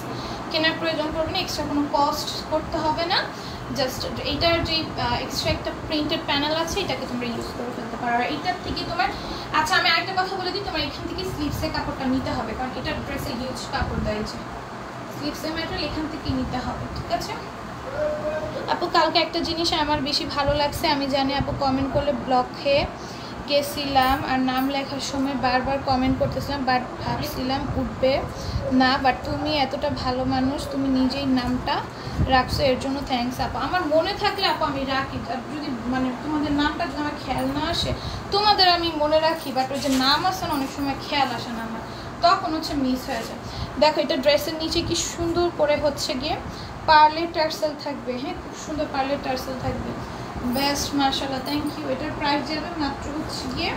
কেনার প্রয়োজন পড়বে না, এক্সট্রা কোনো কস্ট করতে হবে না, জাস্ট এইটার যে এক্সট্রা একটা প্রিন্টেড প্যানেল আছে এটাকে তোমরা ইউজ করে ফেলতে পারো। আর এইটার থেকে তোমার, আচ্ছা আমি আরেকটা কথা বলে দিই, তোমার এখান থেকে স্লিভসের কাপড়টা নিতে হবে, কারণ এটার ড্রেসে হিউজ কাপড় দেয়, যে স্লিপসের ম্যাটেরিয়াল এখান থেকে নিতে হবে, ঠিক আছে আপু। কালকে একটা জিনিস আমার বেশি ভালো লাগছে, আমি জানি আপু কমেন্ট করলে ব্লক খেয়ে গেছিলাম আর নাম লেখার সময় বারবার কমেন্ট করতেছিলাম, বাট ভাবছিলাম উঠবে না, বাট তুমি এতটা ভালো মানুষ, তুমি নিজেই নামটা রাখছো, এর জন্য থ্যাঙ্কস আপু। আমার মনে থাকলে আপু আমি রাখি, আর যদি মানে তোমাদের নামটা যদি আমার খেয়াল না আসে, তোমাদের আমি মনে রাখি, বাট ওই যে নাম আসে না অনেক সময় খেয়াল আসে না আমার, তখন হচ্ছে মিস হয়ে যায়। দেখো এটা ড্রেসের নিচে কি সুন্দর করে হচ্ছে গিয়ে পার্লে টার্সেল থাকবে, হ্যাঁ খুব সুন্দর পার্লে টার্সেল থাকবে, বেস্ট মাশাআল্লাহ, থ্যাংক ইউ। এটার প্রাইস যাবে মাত্র হচ্ছে গিয়ে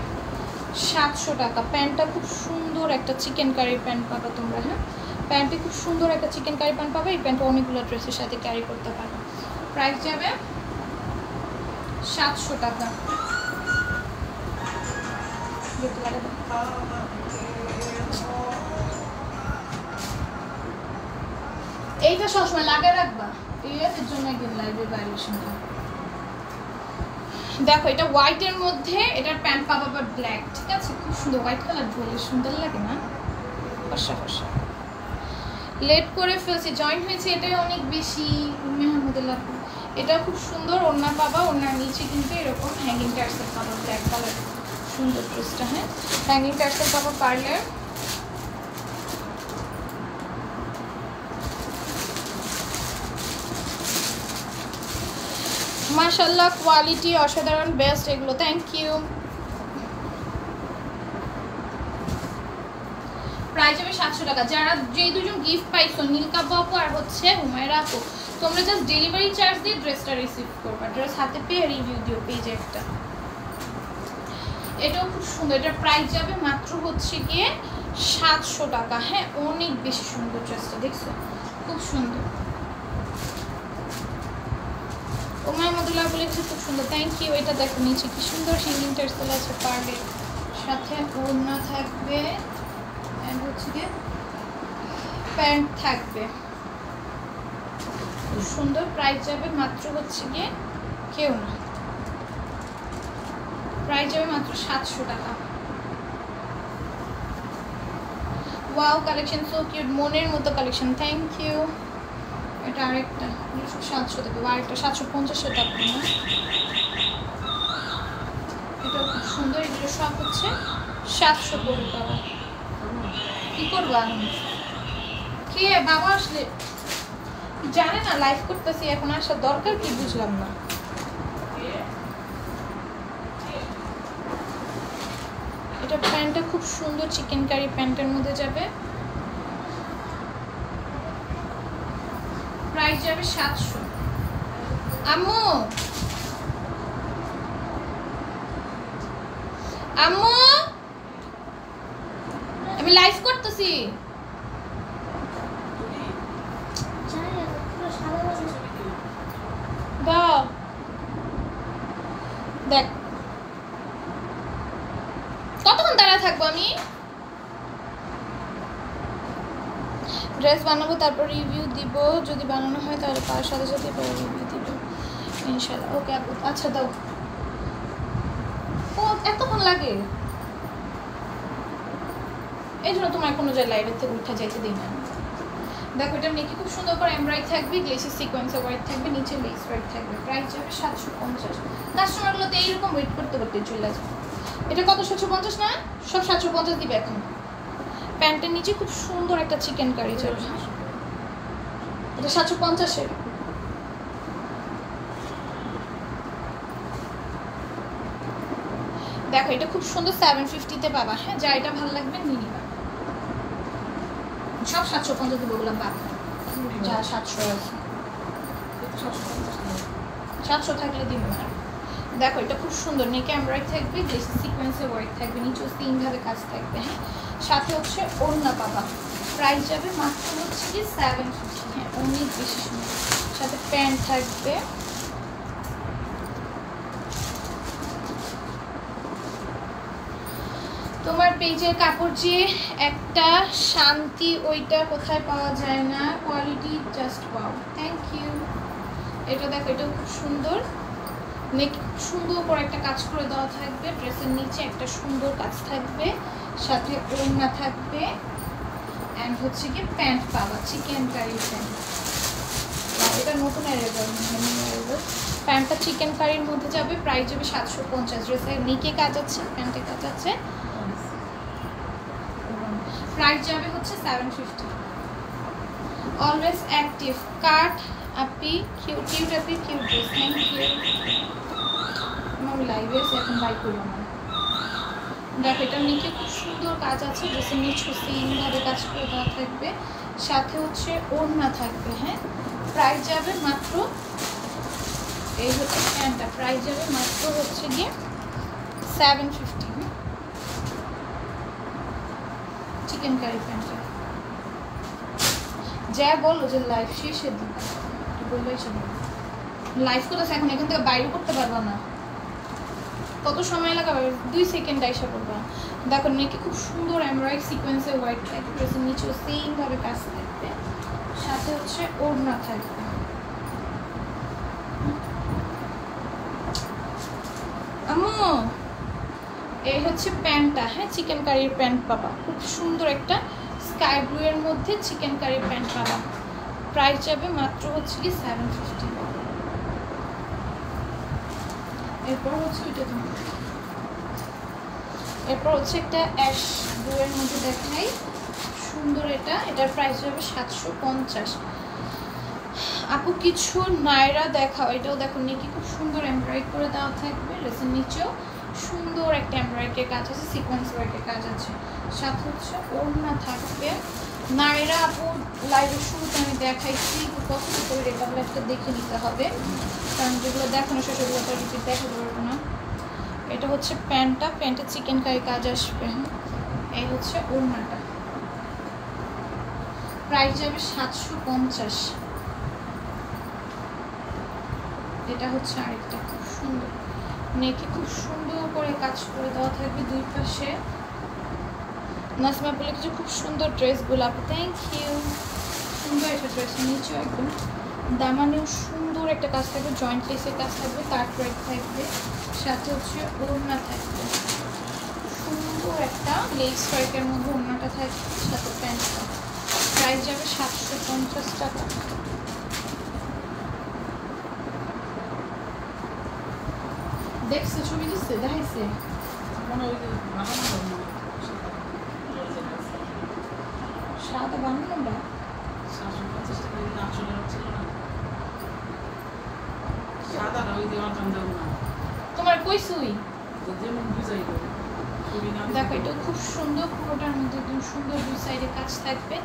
700 টাকা। প্যান্টটা খুব সুন্দর একটা চিকেন কারি প্যান্ট পাবা তোমরা, হ্যাঁ প্যান্টে খুব সুন্দর একটা চিকেন কারি প্যান্ট পাবে, এই প্যান্টটা অনেকগুলো ড্রেসের সাথে ক্যারি করতে পারবে। প্রাইস যাবে 700 টাকা। এইটা সবসময় লাগায় রাখবা, এর জন্য একদিন লাইভে ভ্যারিয়েশনটা দেখো। এটা হোয়াইটের মধ্যে এটার প্যান্ট পাবা বা ব্ল্যাক, ঠিক আছে খুব সুন্দর হোয়াইট কালার বলে সুন্দর লাগে না, ফর্সা ফর্সা। লেট করে ফেলছি, জয়েন হয়েছে এটাই অনেক বেশি মেহমুদুল্লাহ। এটা খুব সুন্দর, ওড়না পাবা, ওড়নার নিচে কিন্তু এরকম হ্যাঙ্গিং টার্সেল পাবা ব্ল্যাক কালার, সুন্দর ড্রেসটা, হ্যাঁ হ্যাঙ্গিং টার্সেল পাবা পার্লার। মাশাআল্লাহ কোয়ালিটি অসাধারণ, বেস্ট এগুলো, থ্যাংক ইউ। প্রাইস হবে 700 টাকা। যারা যেই দুজন গিফট পাইছো নীলকাব্য আপু আর হচ্ছে হুমায়রা আপু, তোমরা জাস্ট ডেলিভারি চার্জ দিয়ে ড্রেসটা রিসিভ করবা, ড্রেস হাতে পেয়ে রিভিউ দিও পেজে একটা। এটাও খুব সুন্দর, এটার প্রাইস যাবে মাত্র হচ্ছে গিয়ে 700 টাকা, হ্যাঁ অনেক বেশি সুন্দর ড্রেসটা, দেখছো খুব সুন্দর। ওমায়মুদুল্লাহ বলেছে খুব সুন্দর, থ্যাংক ইউ। এটা দেখো নিচে কি সুন্দর হ্যাঙ্গিং টার্সেল আছে পার্লের সাথে, ওড়না থাকবে এন্ড হচ্ছে গিয়ে প্যান্ট থাকবে, খুব সুন্দর। প্রাইস যাবে মাত্র হচ্ছে গিয়ে কেউ না, প্রাইস যাবে মাত্র 700 টাকা। ওয়াও কালেকশন সো কিউট, মনের মতো কালেকশন, থ্যাংক ইউ। এটা আরেকটা 700 টাকা, আরেকটা 750 টাকা না, এটা খুব সুন্দর। এগুলো সব হচ্ছে 700 করে পাওয়া। কি করবা কে বাবা আসলে জানে না লাইভ করতেছি, এখন আসার দরকার কি বুঝলাম না। এটা প্যান্টটা খুব সুন্দর চিকেন কারি প্যান্টের মধ্যে যাবে, প্রাইস যাবে 700। আম্মু আম্মু আমি লাইভ করতেছি, দাও দেখ কতক্ষণ দাঁড়া থাকবো আমি। ড্রেস বানাবো তারপর রিভিউ দিব, যদি বানানো হয় তাহলে তার সাথে সাথে রিভিউ দিব ইনশাআল্লাহ। ওকে আপু আচ্ছা দাও। ও এতক্ষণ লাগে, এই জন্য তোমার কোনো জায়গায় লাইভের থেকে উঠা যাইতে দিই না। দেখো এটা নেকি খুব সুন্দর করে এমব্রয়ডারি থাকবে, গ্লেসি সিকোয়েন্সে ওয়ার্ক থাকবে, নিচে লেস ওয়ার্ক থাকবে। প্রাইস যাবে 750। কাস্টমারগুলো তো এইরকম ওয়েট করতে করতে চলে আসবে। এটা কত 750 না, সব 750 দিবে এখন। প্যান্টের নিচে খুব সুন্দর একটা চিকেন কারি যাবে, এটা 750-এর। দেখো এটা খুব সুন্দর 750-তে পাবা, হ্যাঁ যা এটা ভালো লাগবে নিয়ে নিবা। সব 750 দিব বললাম বাদ, যা 700 আছে 700 থাকলে দিব না। দেখো এটা খুব সুন্দর, নেকে এমব্রয়ডারি থাকবে, গ্লেসি সিকোয়েন্সে ওয়ার্ক থাকবে, নিচেও 3 ভাবে কাজ থাকবে, হ্যাঁ সাথে হচ্ছে ওড়না পাবা। প্রাইস যাবে মাত্র হচ্ছে কি 750, হ্যাঁ অনেক বেশি সুন্দর। সাথে প্যান্ট থাকবে, তোমার পেজের কাপড় যে একটা শান্তি, ওইটা কোথায় পাওয়া যায় না, quality just wow, thank you. এটা দেখো এটাও খুব সুন্দর, নেক সুন্দর করে একটা কাজ করে দেওয়া থাকবে, ড্রেসের নিচে একটা সুন্দর কাজ থাকবে, সাথে ওড়না থাকবে, অ্যান্ড হচ্ছে কি প্যান্ট পাবা, চিকেন কারি প্যান্ট। এটা নতুন অ্যারাইভাল, প্যান্টটা চিকেন কারির মধ্যে যাবে, প্রাইস যাবে 750। ড্রেসের নিকে কাজ আছে, প্যান্টে কাজ আছে, প্রাইস যাবে হচ্ছে 750। Always active cut Api cute Api cute dress, thank you. আমি লাইভে এসে এখন বাই করলাম না। দেখো এটার নিচে খুব সুন্দর কাজ আছে, ড্রেসের নিচে সেমভাবে কাজ করে দেওয়া থাকবে, সাথে হচ্ছে ওড়না থাকবে। হ্যাঁ, প্রাইস যাবে মাত্র, এই হচ্ছে প্যান্টটা, প্রাইস যাবে মাত্র হচ্ছে গিয়ে 750। চিকেন কারি প্যান্টটা যা বললো যে লাইভ শেষে দিন, বললেই ছিল লাইভ করতেছে এখন, এখান থেকে বাইরে করতে পারবা না, কত সময় লাগাবে, 2 সেকেন্ড আইসা করবা। দেখো নেকে খুব সুন্দর এমব্রয়ডারি সিকোয়েন্সে হোয়াইট টাইপ, ড্রেসের নিচেও সেমভাবে কাজ থাকবে, সাথে হচ্ছে ওড়না থাকবে। আম্মু এই হচ্ছে প্যান্টটা, হ্যাঁ চিকেন কারির প্যান্ট পাবা, খুব সুন্দর একটা স্কাই ব্লু এর মধ্যে চিকেন কারি প্যান্ট পাবা, প্রাইস যাবে মাত্র হচ্ছে কি 750। এরপর হচ্ছে এরপর হচ্ছে একটা অ্যাশ ব্লু এর মধ্যে দেখাই, সুন্দর এটা, এটার প্রাইস যাবে 750। আপু কিছু নায়রা দেখাও, এটাও দেখো নিকি খুব সুন্দর এমব্রয়ডারি করে দেওয়া থাকবে, ড্রেসের নিচেও সুন্দর একটা এমব্রয়ডারি কাজ আছে, সিকোয়েন্স ওয়ার্কের কাজ আছে, সাথে হচ্ছে ওড়না থাকবে। নায়রা আপু লাইভের শুরুতে আমি দেখাইছি, পছন্দ করে এটা লাইভটা দেখে নিতে হবে, কারণ যেগুলো দেখানো সেগুলো তো রিপিট দেখাতে পারবো না। এটা হচ্ছে প্যান্টটা, প্যান্টে চিকেন কারি কাজ আসবে। এই হচ্ছে ওড়নাটা, প্রাইস যাবে 750। এটা হচ্ছে আরেকটা খুব সুন্দর, নেকে খুব সুন্দর করে কাজ করে দেওয়া থাকবে দুই পাশে। নাসমা বলে কিছু খুব সুন্দর ড্রেসগুলো আপু, থ্যাংক ইউ। সুন্দর একটা ড্রেস, নিচেও একদম দামানেও সুন্দর একটা কাজ থাকবে, জয়েন্ট লেসের কাজ থাকবে, কাট ওয়ার্ক থাকবে, সাথে হচ্ছে ওড়না থাকবে, সুন্দর একটা লেস ওয়ার্কের মধ্যে ওড়নাটা থাকবে, সাথে প্যান্টটা, প্রাইস যাবে 750 টাকা। দেখছে ছবি দিচ্ছে, দেখাইছে সাদা বানানোটা তোমার কই সুই দেখো, এটা খুব সুন্দর, পুরোটার মধ্যে একদম সুন্দর দুই সাইডে কাজ থাকবে,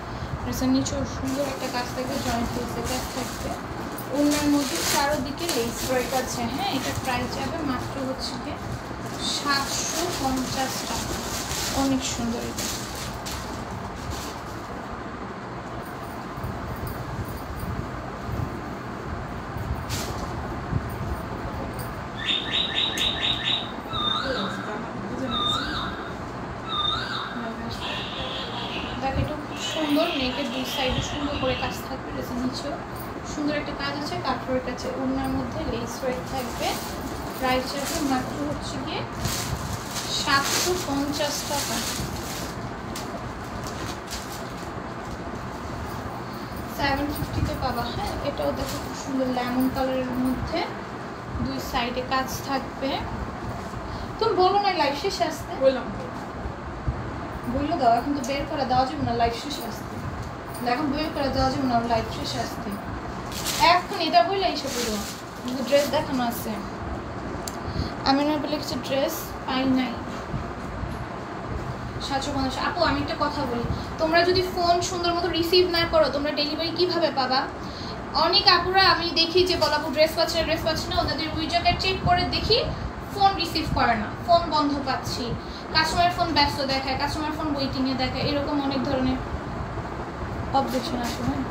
নিচেও সুন্দর একটা কাজ থাকবে, জয়েন্ট লেসের কাজ থাকবে, ওনার মধ্যে চারোদিকে লেস ওয়ার্ক আছে। হ্যাঁ, এটা প্রাইস যাবে মাত্র হচ্ছে কি 750 টাকা, অনেক সুন্দর এটা। দেখো এটা খুব সুন্দর, নেকের দুই সাইডে সুন্দর করে কাজ থাকবে, ড্রেসের নিচেও সুন্দর একটা কাজ আছে, কাটওয়ার্ক আছে, ওড়নার মধ্যে লেস ওয়ার্ক থাকবে, প্রাইস যাবে মাত্র হচ্ছে গিয়ে 750 টাকা। 750-তে পাবা। হ্যাঁ, এটাও দেখো খুব সুন্দর লেমন কালারের মধ্যে দুই সাইডে কাজ থাকবে। তুমি বলো না লাইভ শেষে আসতে, বললো দাও, এখন তো বের করে দেওয়া যাবে না লাইভ শেষে আসতে, এখন বের করে দেওয়া যাবে না লাইভ শেষে আসতে, এখন এটা বললে এইসব বলো, কিন্তু ড্রেস দেখানো আছে, আমি না বলে কিছু ড্রেস পাই নাই। 750। আপু আমি একটা কথা বলি, তোমরা যদি ফোন সুন্দর মতো রিসিভ না করো, তোমরা ডেলিভারি কিভাবে পাবা? অনেক আপুরা আমি দেখি যে বলাবো ড্রেস পাচ্ছে না, ওনাদের উইজারটা চেক করে দেখি ফোন রিসিভ করে না, ফোন বন্ধ পাচ্ছি, কাস্টমার ফোন ব্যস্ত দেখায়, কাস্টমার ফোন ওয়েটিংয়ে দেখায়, এরকম অনেক ধরনের অবজেকশন আছে। হ্যাঁ,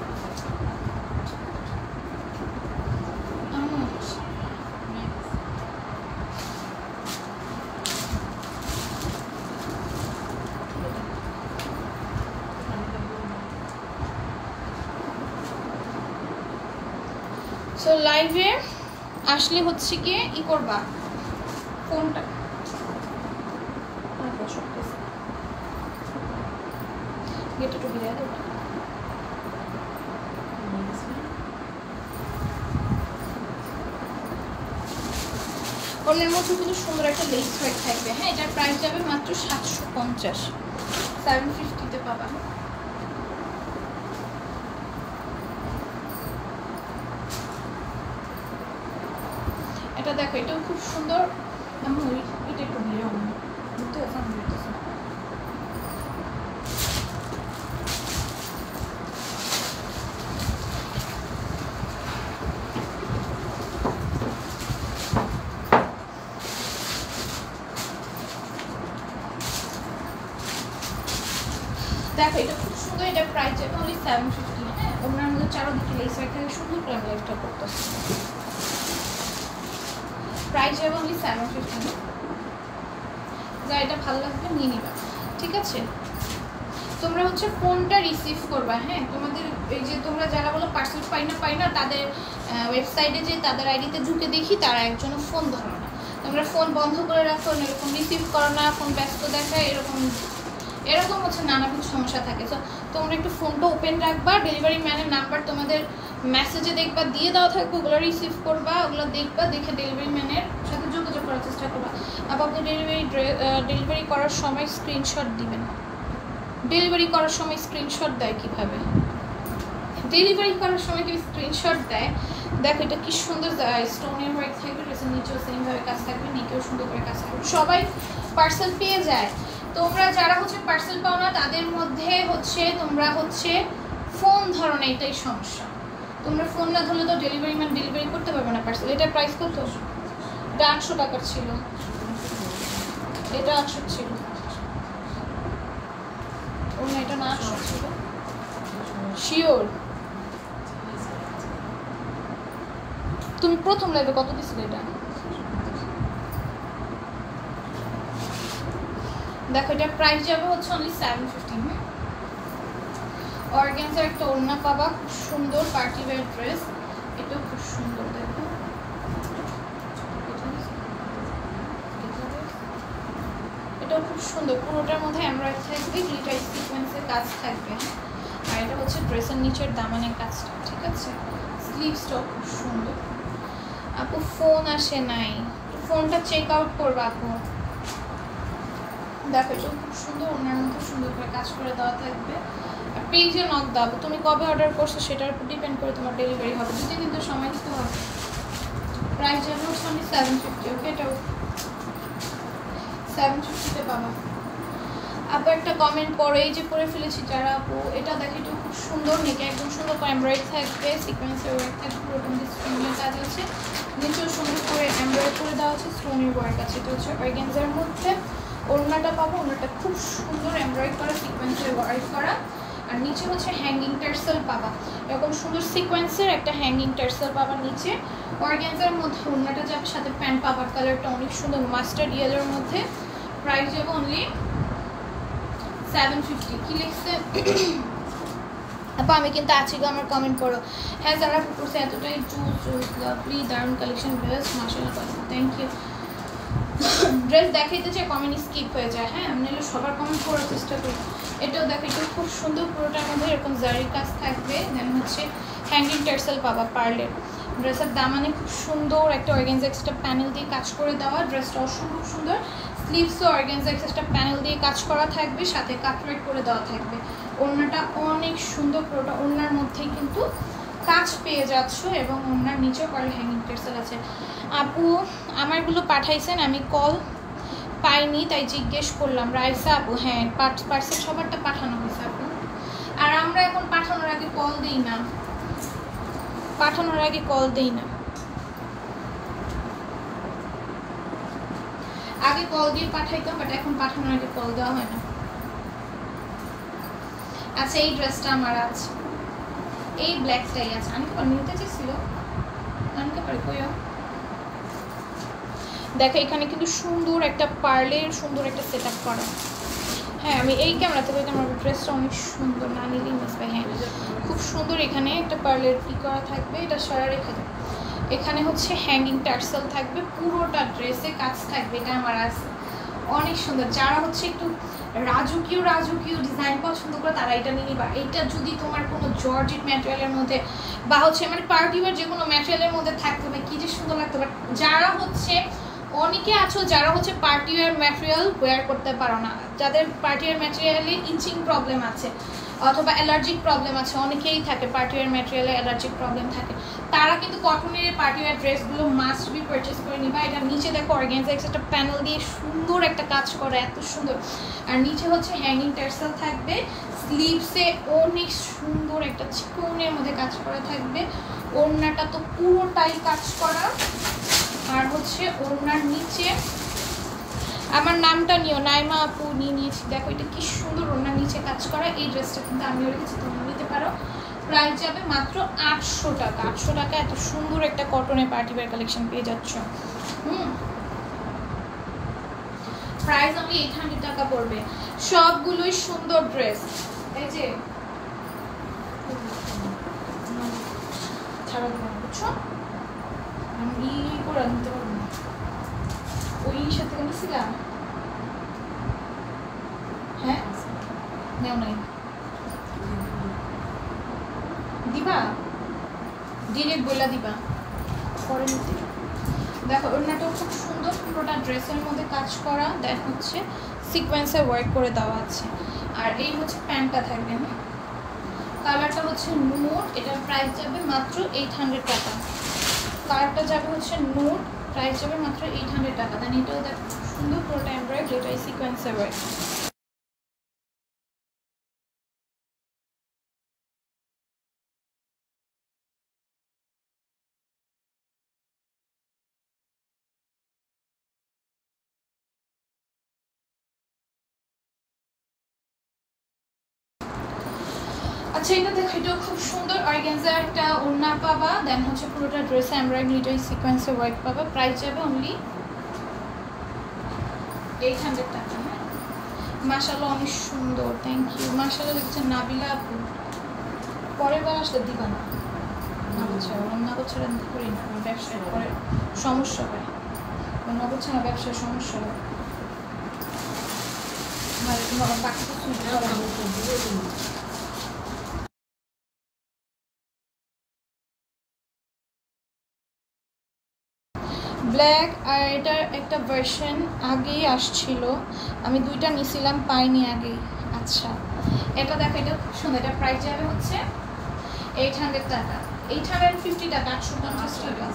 সো লাইভে আসলে হচ্ছে গিয়ে ই করবা, ফোনটা গেটে একটু ভিড়ে দেবো। ওনার মধ্যে কিন্তু সুন্দর একটা লেস ওয়ার্ক থাকবে। হ্যাঁ, এটার প্রাইস যাবে মাত্র 750, 750-তে পাবা। এটা দেখো, এটাও খুব সুন্দর। আমি এটা একটু ভিড়ে হবে বুঝতে পারছি। দেখো এটা খুব সুন্দর, এটা প্রাইস যাবে অনলি 750। হ্যাঁ, ওনার মধ্যে চারদিকে লেস ওয়ার্ক থাকে, সুন্দর করে আমি লাইফটা করতেছি। প্রাইস যাবে অনলি 750। যা এটা ভালো লাগবে নিয়ে নিবা, ঠিক আছে? তোমরা হচ্ছে ফোনটা রিসিভ করবা। হ্যাঁ, তোমাদের এই যে তোমরা যারা বলো পার্সেল পাই না তাদের ওয়েবসাইটে যে তাদের আইডিতে ঢুকে দেখি তারা একজনও ফোন ধরো না। তোমরা ফোন বন্ধ করে রাখো, এরকম রিসিভ করো না, ফোন ব্যস্ত দেখায়, এরকম হচ্ছে নানাবিধ সমস্যা থাকে। সো তোমরা একটু ফোনটা ওপেন রাখবা। ডেলিভারি ম্যানের নাম্বার তোমাদের মেসেজে দেখবা দিয়ে দেওয়া থাকবে, ওগুলো রিসিভ করবা, ওগুলো দেখবা, দেখে ডেলিভারি ম্যানের সাথে যোগাযোগ করার চেষ্টা করবা। আবার আপনি ডেলিভারি করার সময় স্ক্রিনশট দিবেন। ডেলিভারি করার সময় স্ক্রিনশট দেয় কীভাবে? ডেলিভারি করার সময় কি স্ক্রিনশট দেয়? দেখো এটা কি সুন্দর স্টোনের ওয়ার্ক থাকবে, ড্রেসের নিচেও সেমভাবে কাজ থাকবে, নিচেও সুন্দর করে কাজ থাকবে। সবাই পার্সেল পেয়ে যায়। তোমরা যারা হচ্ছে পার্সেল পাও না তাদের মধ্যে হচ্ছে তোমরা হচ্ছে ফোন ধরো না, এটাই সমস্যা। তোমরা ফোন না ধরলে তো ডেলিভারি ম্যান ডেলিভারি করতে পারবে না পার্সেল। এটার প্রাইস কত? এটা 800 টাকার ছিল, এটা 800 ছিল। ও না, এটা না 800 ছিল শিওর। তুমি প্রথম লাইভে কত দিছিলে এটা? দেখো এটার প্রাইস যাবে হচ্ছে অনলি 750। অর্গানজার একটা ওড়না পাবা, খুব সুন্দর পার্টি ওয়্যার ড্রেস, এটাও খুব সুন্দর। দেখো এটাও খুব সুন্দর, পুরোটার মধ্যে এমব্রয়ডারি থাকবে, গ্লিটার সিকোয়েন্সের কাজ থাকবে। আর এটা হচ্ছে ড্রেসের নিচের দামানের কাজটা, ঠিক আছে? স্লিভসটাও খুব সুন্দর। আপু ফোন আসে নাই, ফোনটা চেক আউট করবা আপু। দেখো এটাও খুব সুন্দর, ওনার মধ্যে সুন্দর করে কাজ করে দেওয়া থাকবে। আর পেজে নক দাও, তুমি কবে অর্ডার করছো সেটার উপর ডিপেন্ড করে তোমার ডেলিভারি হবে, যদি কিন্তু সময় দিতে হবে। প্রাইস যাবে হচ্ছে অনলি 750। ওকে, এটাও 750-তে পাবা। আবার একটা কমেন্ট পরে এই যে পরে ফেলেছি যারা আপু, এটা দেখো এটাও খুব সুন্দর, নেকে একদম সুন্দর করে এমব্রয়ডারি থাকবে, সিকোয়েন্সের ওয়ার্ক থাকবে, পুরোটা স্টোনের কাজ আছে, নিচেও সুন্দর করে এমব্রয়ডারি করে দেওয়া আছে, স্টোনের ওয়ার্ক আছে। এটা হচ্ছে অর্গানজার মধ্যে। ওড়নাটা পাবো, ওড়নাটা খুব সুন্দর এমব্রয়ডারি করা, সিকোয়েন্সের ওয়ার্ক করা। আর নিচে হচ্ছে হ্যাঙ্গিং টার্সেল পাবা, এরকম সুন্দর সিকোয়েন্সের একটা হ্যাঙ্গিং টার্সেল পাবা নিচে। অর্গানজার মধ্যে ওড়নাটা যাবে, সাথে প্যান্ট পাবা, কালারটা অনেক সুন্দর মাস্টার্ড ইয়েলোর মধ্যে। প্রাইস যাবে অনলি 750। কি লিখছে আপা? আমি কিন্তু আছি গো, আমার কমেন্ট করো। হ্যাঁ, যারা করছে এতটাই জুস লাভলি, দারুণ কালেকশন, বেস্ট, মাশাআল্লাহ, থ্যাংক ইউ। ড্রেস দেখাইতে চাই, কমেন্ট স্কিপ হয়ে যায়। হ্যাঁ, আমি সবার কমেন্ট করার চেষ্টা করি। এটাও দেখো, এটাও খুব সুন্দর, পুরোটার মধ্যে এরকম জারির কাজ থাকবে, দেন হচ্ছে হ্যাঙ্গিং টার্সেল পাবা পার্লের। ড্রেসের দামানে খুব সুন্দর একটা অর্গানজা এক্সট্রা প্যানেল দিয়ে কাজ করে দেওয়া, ড্রেসটা অসম্ভব সুন্দর। স্লিভসও অর্গানজা এক্সট্রা প্যানেল দিয়ে কাজ করা থাকবে, সাথে কাটওয়ার্ক করে দেওয়া থাকবে। ওড়নাটা অনেক সুন্দর, পুরোটা ওড়নার মধ্যেই কিন্তু কাজ পেয়ে যাচ্ছ, এবং ওড়নার নিচেও পার্ল হ্যাঙ্গিং টার্সেল আছে। আপু আমারগুলো পাঠাইছেন, আমি কল পাইনি তাই জিজ্ঞেস করলাম। রাইসা আপু, হ্যাঁ পার্সেল সবারটা পাঠানো হয়েছে আপু। আর আমরা এখন পাঠানোর আগে কল দিই না, আগে কল দিয়ে পাঠাইতাম, বাট এখন পাঠানোর আগে কল দেওয়া হয় না। আচ্ছা, এই ড্রেসটা আমার আছে, এই ব্ল্যাকটাই আছে। আমি তো নিতে চেয়েছিল, আনতে পারি কইও। দেখো এখানে কিন্তু সুন্দর একটা পার্লের সুন্দর একটা সেট আপ করা। হ্যাঁ, আমি এই ক্যামেরাতে বলতে আমার ড্রেসটা অনেক সুন্দর, না নিলেই মিস ভাই। হ্যাঁ, খুব সুন্দর, এখানে একটা পার্লের ই করা থাকবে, এটা সারা রেখে দেবে। এখানে হচ্ছে হ্যাঙ্গিং টার্সেল থাকবে, পুরোটা ড্রেসে কাজ থাকবে, এটা আমার আছে। অনেক সুন্দর। যারা হচ্ছে একটু রাজকীয় ডিজাইন পছন্দ করে তারা এটা নিয়ে নিবা। এটা যদি তোমার কোনো জর্জেট ম্যাটেরিয়ালের মধ্যে বা হচ্ছে মানে পার্টি ওয়্যার যে কোনো ম্যাটেরিয়ালের মধ্যে থাকতে হবে কি যে সুন্দর লাগতে পারে। যারা হচ্ছে অনেকে আছো যারা হচ্ছে পার্টি ওয়্যার ম্যাটেরিয়াল ওয়্যার করতে পারো না, যাদের পার্টি ওয়্যার ম্যাটেরিয়ালে ইচিং প্রবলেম আছে অথবা অ্যালার্জিক প্রবলেম আছে, অনেকেই থাকে পার্টি ওয়্যার ম্যাটেরিয়ালে অ্যালার্জিক প্রবলেম থাকে, তারা কিন্তু কটনের পার্টি ওয়্যার ড্রেসগুলো মাস্ট বি পারচেস করে নিবা। এটা নিচে দেখো অর্গানজা একটা প্যানেল দিয়ে সুন্দর একটা কাজ করে, এত সুন্দর। আর নিচে হচ্ছে হ্যাঙ্গিং টার্সেল থাকবে, স্লিভসে অনেক সুন্দর একটা চিকনের মধ্যে কাজ করা থাকবে, ওড়নাটা তো পুরোটাই কাজ করা। আর হচ্ছে ওড়নার নিচে আমার নামটা নিও, নাইমা আপু নিয়েছি, দেখো এটা কি সুন্দর ওড়নার নিচে কাজ করা। এই ড্রেসটা কিন্তু আমিও রেখেছি, তোমরা নিতে পারো। প্রাইস যাবে মাত্র 800 টাকা। 800 টাকা এত সুন্দর একটা কটনের পার্টি ওয়্যার কালেকশন পেয়ে যাচ্ছ। প্রাইস আমি 800 টাকা পড়বে। সবগুলোই সুন্দর ড্রেস। এই যে ছাড়া দেবো বুঝছো, আমি করে আনতে পারবো না, ওই সাথে নিয়েছিলাম। হ্যাঁ নেও নাই দিবা, ডিরেক্ট বইলা দিবা পরে নিতে। দেখো ওড়নাটাও খুব সুন্দর, পুরোটা ড্রেসের মধ্যে কাজ করা, দেন হচ্ছে সিকোয়েন্সে ওয়ার্ক করে দেওয়া আছে। আর এই হচ্ছে প্যান্টটা থাকবে, কালারটা হচ্ছে নুড, এটার প্রাইস যাবে মাত্র 800 টাকা। কালারটা যাবে হচ্ছে নুড, প্রাইস যাবে মাত্র 800 টাকা। দেন এটাও দেখো সুন্দর, পুরোটা এমব্রয়েডারি, এটাই সিকোয়েন্সে ওয়ার্ক। আচ্ছা এটা দেখো, এটাও খুব সুন্দর, অর্গানজা একটা ওড়না পাবা, দেন হচ্ছে পুরোটা ড্রেসে এমব্রয়েডারি সিকোয়েন্সে ওয়ার্ক পাবা। প্রাইস যাবে অনলি 800 টাকা। হ্যাঁ মাশাআল্লাহ অনেক সুন্দর, থ্যাংক ইউ। মাশাআল্লাহ লিখছেন নাবিলা আপু, পরের বার আসলে দিবা না। আচ্ছা ওড়না গোছাড়া করি না, আমার ব্যবসায় পরে সমস্যা হয়, ওড়না গোছানো ব্যবসায় সমস্যা হয়। আমার বাকি কিছু ব্ল্যাক, আর এটার একটা ভার্সন আগেই আসছিল, আমি দুইটা নিয়েছিলাম পাইনি আগেই। আচ্ছা এটা দেখো, এটা খুব সুন্দর, এটা প্রাইস যাবে হচ্ছে 800 টাকা, 850 টাকা, 850 টাকা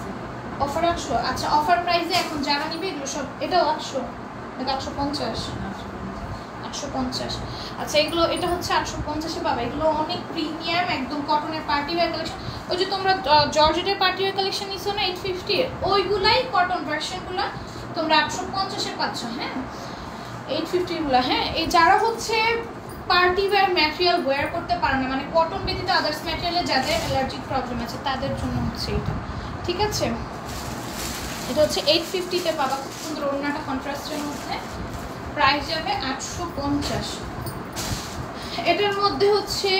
অফার 800। আচ্ছা অফার প্রাইসে এখন যারা নিবে এগুলো সব, এটাও 800 নাকি 850? 850। আচ্ছা এগুলো, এটা হচ্ছে 850-এ পাবে। এগুলো অনেক প্রিমিয়াম একদম কটনের পার্টি ওয়্যার কালেকশন। ওই যে তোমরা জর্জেটের পার্টি ওয়্যার কালেকশন নিছো না 850-এর, ওইগুলাই কটন ভার্সনগুলো তোমরা 850-এ পাচ্ছ। হ্যাঁ 850-গুলো। হ্যাঁ এই যারা হচ্ছে পার্টি ওয়্যার ম্যাটেরিয়াল ওয়্যার করতে পারে না, মানে কটন ব্যতীত আদার্স ম্যাটেরিয়ালে যাদের অ্যালার্জিক প্রবলেম আছে তাদের জন্য হচ্ছে এটা, ঠিক আছে? এটা হচ্ছে 850-তে পাবা, খুব সুন্দর ওড়নাটা কন্ট্রাস্টের মধ্যে। প্রাইস যাবে 850। এটার মধ্যে হচ্ছে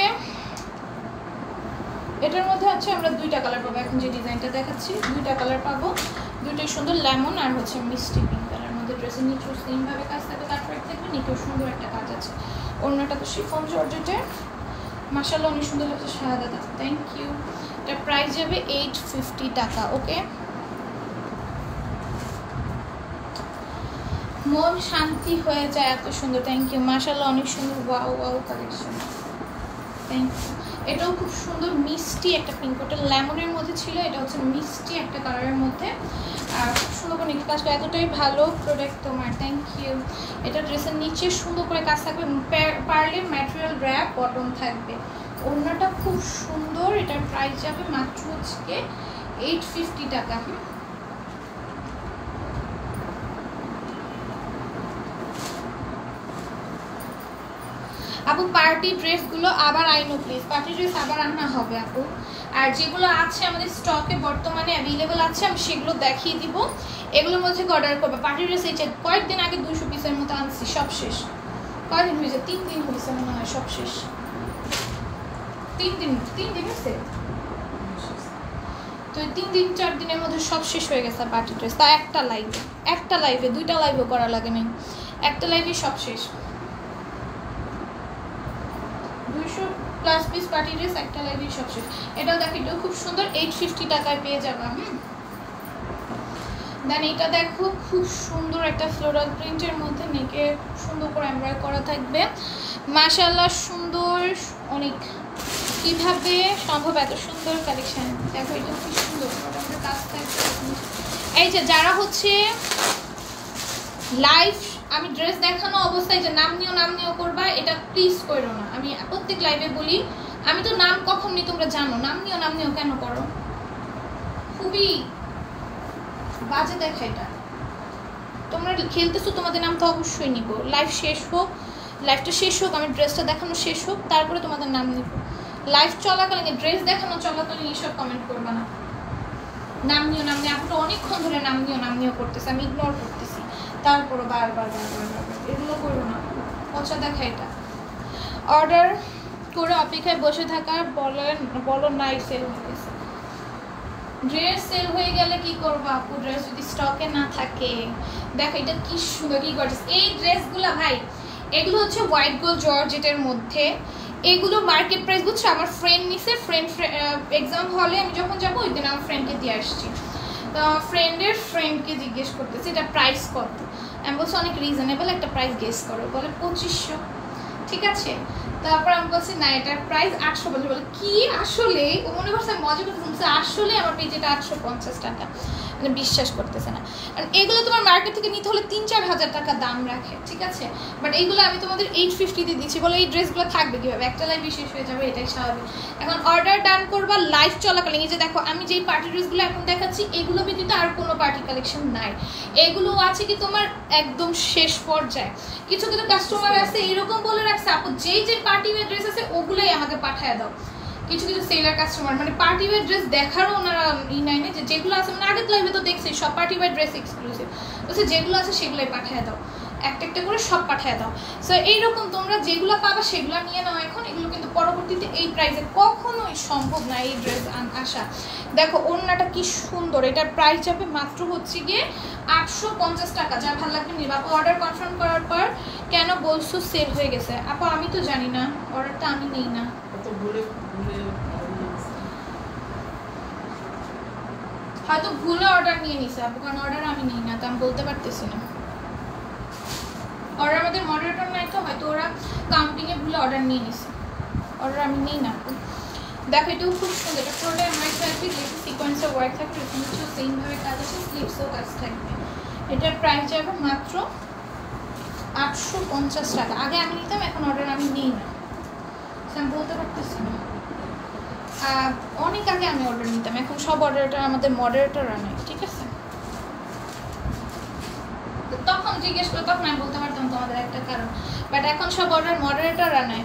আমরা দুইটা কালার পাবো, এখন যে ডিজাইনটা দেখাচ্ছি দুইটা কালার পাবো, দুইটাই সুন্দর, লেমন আর হচ্ছে মিষ্টি পিঙ্ক কালার মধ্যে। ড্রেসের নিচেও সেমভাবে কাজ থাকবে, কাটওয়ার্ক থাকবে, নিচেও সুন্দর একটা কাজ আছে। ওড়নাটা তো শিফন জর্জেটের, মাশাআল্লাহ অনেক সুন্দর লাগছে। শাহাদাত থ্যাংক ইউ। এটার প্রাইস যাবে 850 টাকা। ওকে, মন শান্তি হয়ে যায়, এত সুন্দর, থ্যাংক ইউ। মাশাআল্লাহ অনেক সুন্দর, wow wow collection, thank you. এটাও খুব সুন্দর মিষ্টি একটা পিঙ্ক, ওটা লেমনের মধ্যে ছিল, এটা হচ্ছে মিষ্টি একটা কালারের মধ্যে, আর খুব সুন্দর করে নিচে কাজ করে, এতটাই ভালো প্রোডাক্ট তোমার, থ্যাংক ইউ। এটা ড্রেসের নিচে সুন্দর করে কাজ থাকবে, পার্লের ম্যাটেরিয়াল র্যাপ বটম থাকবে, ওড়নাটা খুব সুন্দর। এটার প্রাইস যাবে মাত্র হচ্ছে 850 টাকা। আপু পার্টি ড্রেসগুলো আবার আইনো প্লিজ, পার্টি ড্রেস আবার আনা হবে আপু। আর যেগুলো আছে আমাদের স্টকে বর্তমানে অ্যাভেলেবেল আছে, আমি সেগুলো দেখিয়ে দিব, এগুলোর মধ্যে অর্ডার করবে। পার্টি ড্রেস এই যে কয়েকদিন আগে 200 পিসের মতো আনছি, সব শেষ। কয়দিন হয়েছে? 3 দিন হয়েছে মনে হয়, সব শেষ। 3 দিন হয়েছে তো, 3-4 দিনের মধ্যে সব শেষ হয়ে গেছে পার্টি ড্রেস। তা একটা লাইভে 2টা লাইভও করা লাগে নাই, একটা লাইভে সব শেষ। 200+ পিস পার্টি ড্রেস একটা লাইভে সব শেষ। এটাও দেখো, এটাও খুব সুন্দর, 850 টাকায় পেয়ে যাবা। দেন এটা দেখো, খুব সুন্দর একটা ফ্লোরাল প্রিন্টের মধ্যে নেকে সুন্দর করে এমব্রয়ডারি করা থাকবে। মাশাআল্লাহ সুন্দর অনেক, কিভাবে সম্ভব এত সুন্দর কালেকশন। দেখো এটা খুব সুন্দর কাজ থাকবে। এই যে যারা হচ্ছে লাইভ আমি ড্রেস দেখানো অবস্থায় যে নাম নিও করবা, এটা প্লিজ করো না। আমি প্রত্যেক লাইভে বলি, আমি তো নাম কখন নি তোমরা জানো, নাম নিও কেন করো, খুবই বাজে দেখা এটা। তোমরা খেলতেছো, তোমাদের নাম তো অবশ্যই নিব। লাইভটা শেষ হোক, আমি ড্রেসটা দেখানো শেষ হোক, তারপরে তোমাদের নাম নিব। লাইভ চলাকালীন, ড্রেস দেখানো চলাকালীন এইসব কমেন্ট করবা না। নাম নিও আপনারা অনেকক্ষণ ধরে নাম নিও করতেছে, আমি ইগনোর করতেছি, তারপরে বারবার এগুলো করবো না, পচা দেখা এটা। অর্ডার করে অপেক্ষায় বসে থাকার বলো নাই, সেল হয়ে গেছে। ড্রেস সেল হয়ে গেলে কি করবো আপু, ড্রেস যদি স্টকে না থাকে? দেখো এটা কি সুন্দর, কি গর্জিয়াস এই ড্রেসগুলো ভাই। এগুলো হচ্ছে হোয়াইট গোল্ড জর্জেটের মধ্যে। এগুলো মার্কেট প্রাইস বুঝছো, আমার ফ্রেন্ড নিছে, ফ্রেন্ড এক্সাম হলে আমি যখন যাবো ওই দিন আমার ফ্রেন্ডকে দিয়ে আসছি। তো ফ্রেন্ডকে জিজ্ঞেস করতেছে এটা প্রাইস কত। আমি বলছি অনেক রিজনেবল একটা প্রাইস গেস করো। বলে 2500। ঠিক আছে, তারপর আমি বলছি না এটার প্রাইস 800। বলে কি আসলে? ও মনে করছে মজা করতেছে, আসলে আমার পেজে এটা 850 টাকা। মানে বিশ্বাস করতেছে না। আর এগুলো তোমার মার্কেট থেকে নিতে হলে 3-4 হাজার টাকা দাম রাখে, ঠিক আছে। বাট এইগুলো আমি তোমাদের 850 দিচ্ছি। বলে এই ড্রেসগুলো থাকবে কীভাবে, একটা লাইভ শেষ হয়ে যাবে, এটাই স্বাভাবিক। এখন অর্ডার ডান করবা লাইভ চলাকালীন। এই যে দেখো আমি যেই পার্টি ড্রেসগুলো এখন দেখাচ্ছি, এগুলো ব্যতীত আর কোনো পার্টি কালেকশন নাই। এগুলো আছে কি তোমার একদম শেষ পর্যায়ে। কিছু কাস্টমার আছে এরকম বলে রাখছে আপু যেই পার্টি ওয়্যার ড্রেস আছে ওগুলোই আমাকে পাঠিয়ে দাও। কিছু সেলার কাস্টমার মানে পার্টি ওয়্যার ড্রেস দেখারও ওনারা নাই না, যেগুলো আছে মানে আগের লাইভে তো দেখছি সব পার্টি ওয়্যার ড্রেস এক্সক্লুসিভ, বলছে যেগুলো আছে সেগুলোই পাঠিয়ে দাও, একটা করে সব পাঠিয়ে দাও। সো এইরকম তোমরা যেগুলো পাবা সেগুলো নিয়ে নাও এখন। এগুলো কিন্তু পরবর্তীতে এই প্রাইসে কখনোই সম্ভব না এই ড্রেস আসা। দেখো ওড়নাটা কি সুন্দর, এটার প্রাইস যাবে মাত্র হচ্ছে গিয়ে 850 টাকা। যা ভালো লাগবে নিবা। আপু অর্ডার কনফার্ম করার পর কেন বলছো সেল হয়ে গেছে? আপু আমি তো জানি না, অর্ডারটা আমি নেই না। হয়তো ভুলে অর্ডার নিয়ে নিছে আপু, কারণ অর্ডার আমি নেই না, তো আমি বলতে পারতেছি না। অর্ডার আমাদের মডারেটর নাই, তো হয়তো ওরা কাউন্টিংয়ে ভুলে অর্ডার নিয়ে নিছে, অর্ডার আমি নেই না। দেখো এটাও খুব সুন্দর, এটা পুরোটা এমআই থাকবে, যেহেতু সিকোয়েন্সের ওয়ার্ক থাকবে, নিচেও সেমভাবে কাজ আছে, স্লিভসও কাজ থাকবে। এটার প্রাইস যাবে মাত্র 850 টাকা। আগে আমি নিতাম, এখন অর্ডার আমি নেই না, আমি বলতে পারতেছি না। অনেক আগে আমি অর্ডার নিতাম, এখন সব অর্ডারটা আমাদের মডারেটর আনে, ঠিক আছে। তখন জিজ্ঞেস করে তখন আমি বলতে পারতাম তোমাদের একটা কারণ, বাট এখন সব অর্ডার মডারেটর আনে,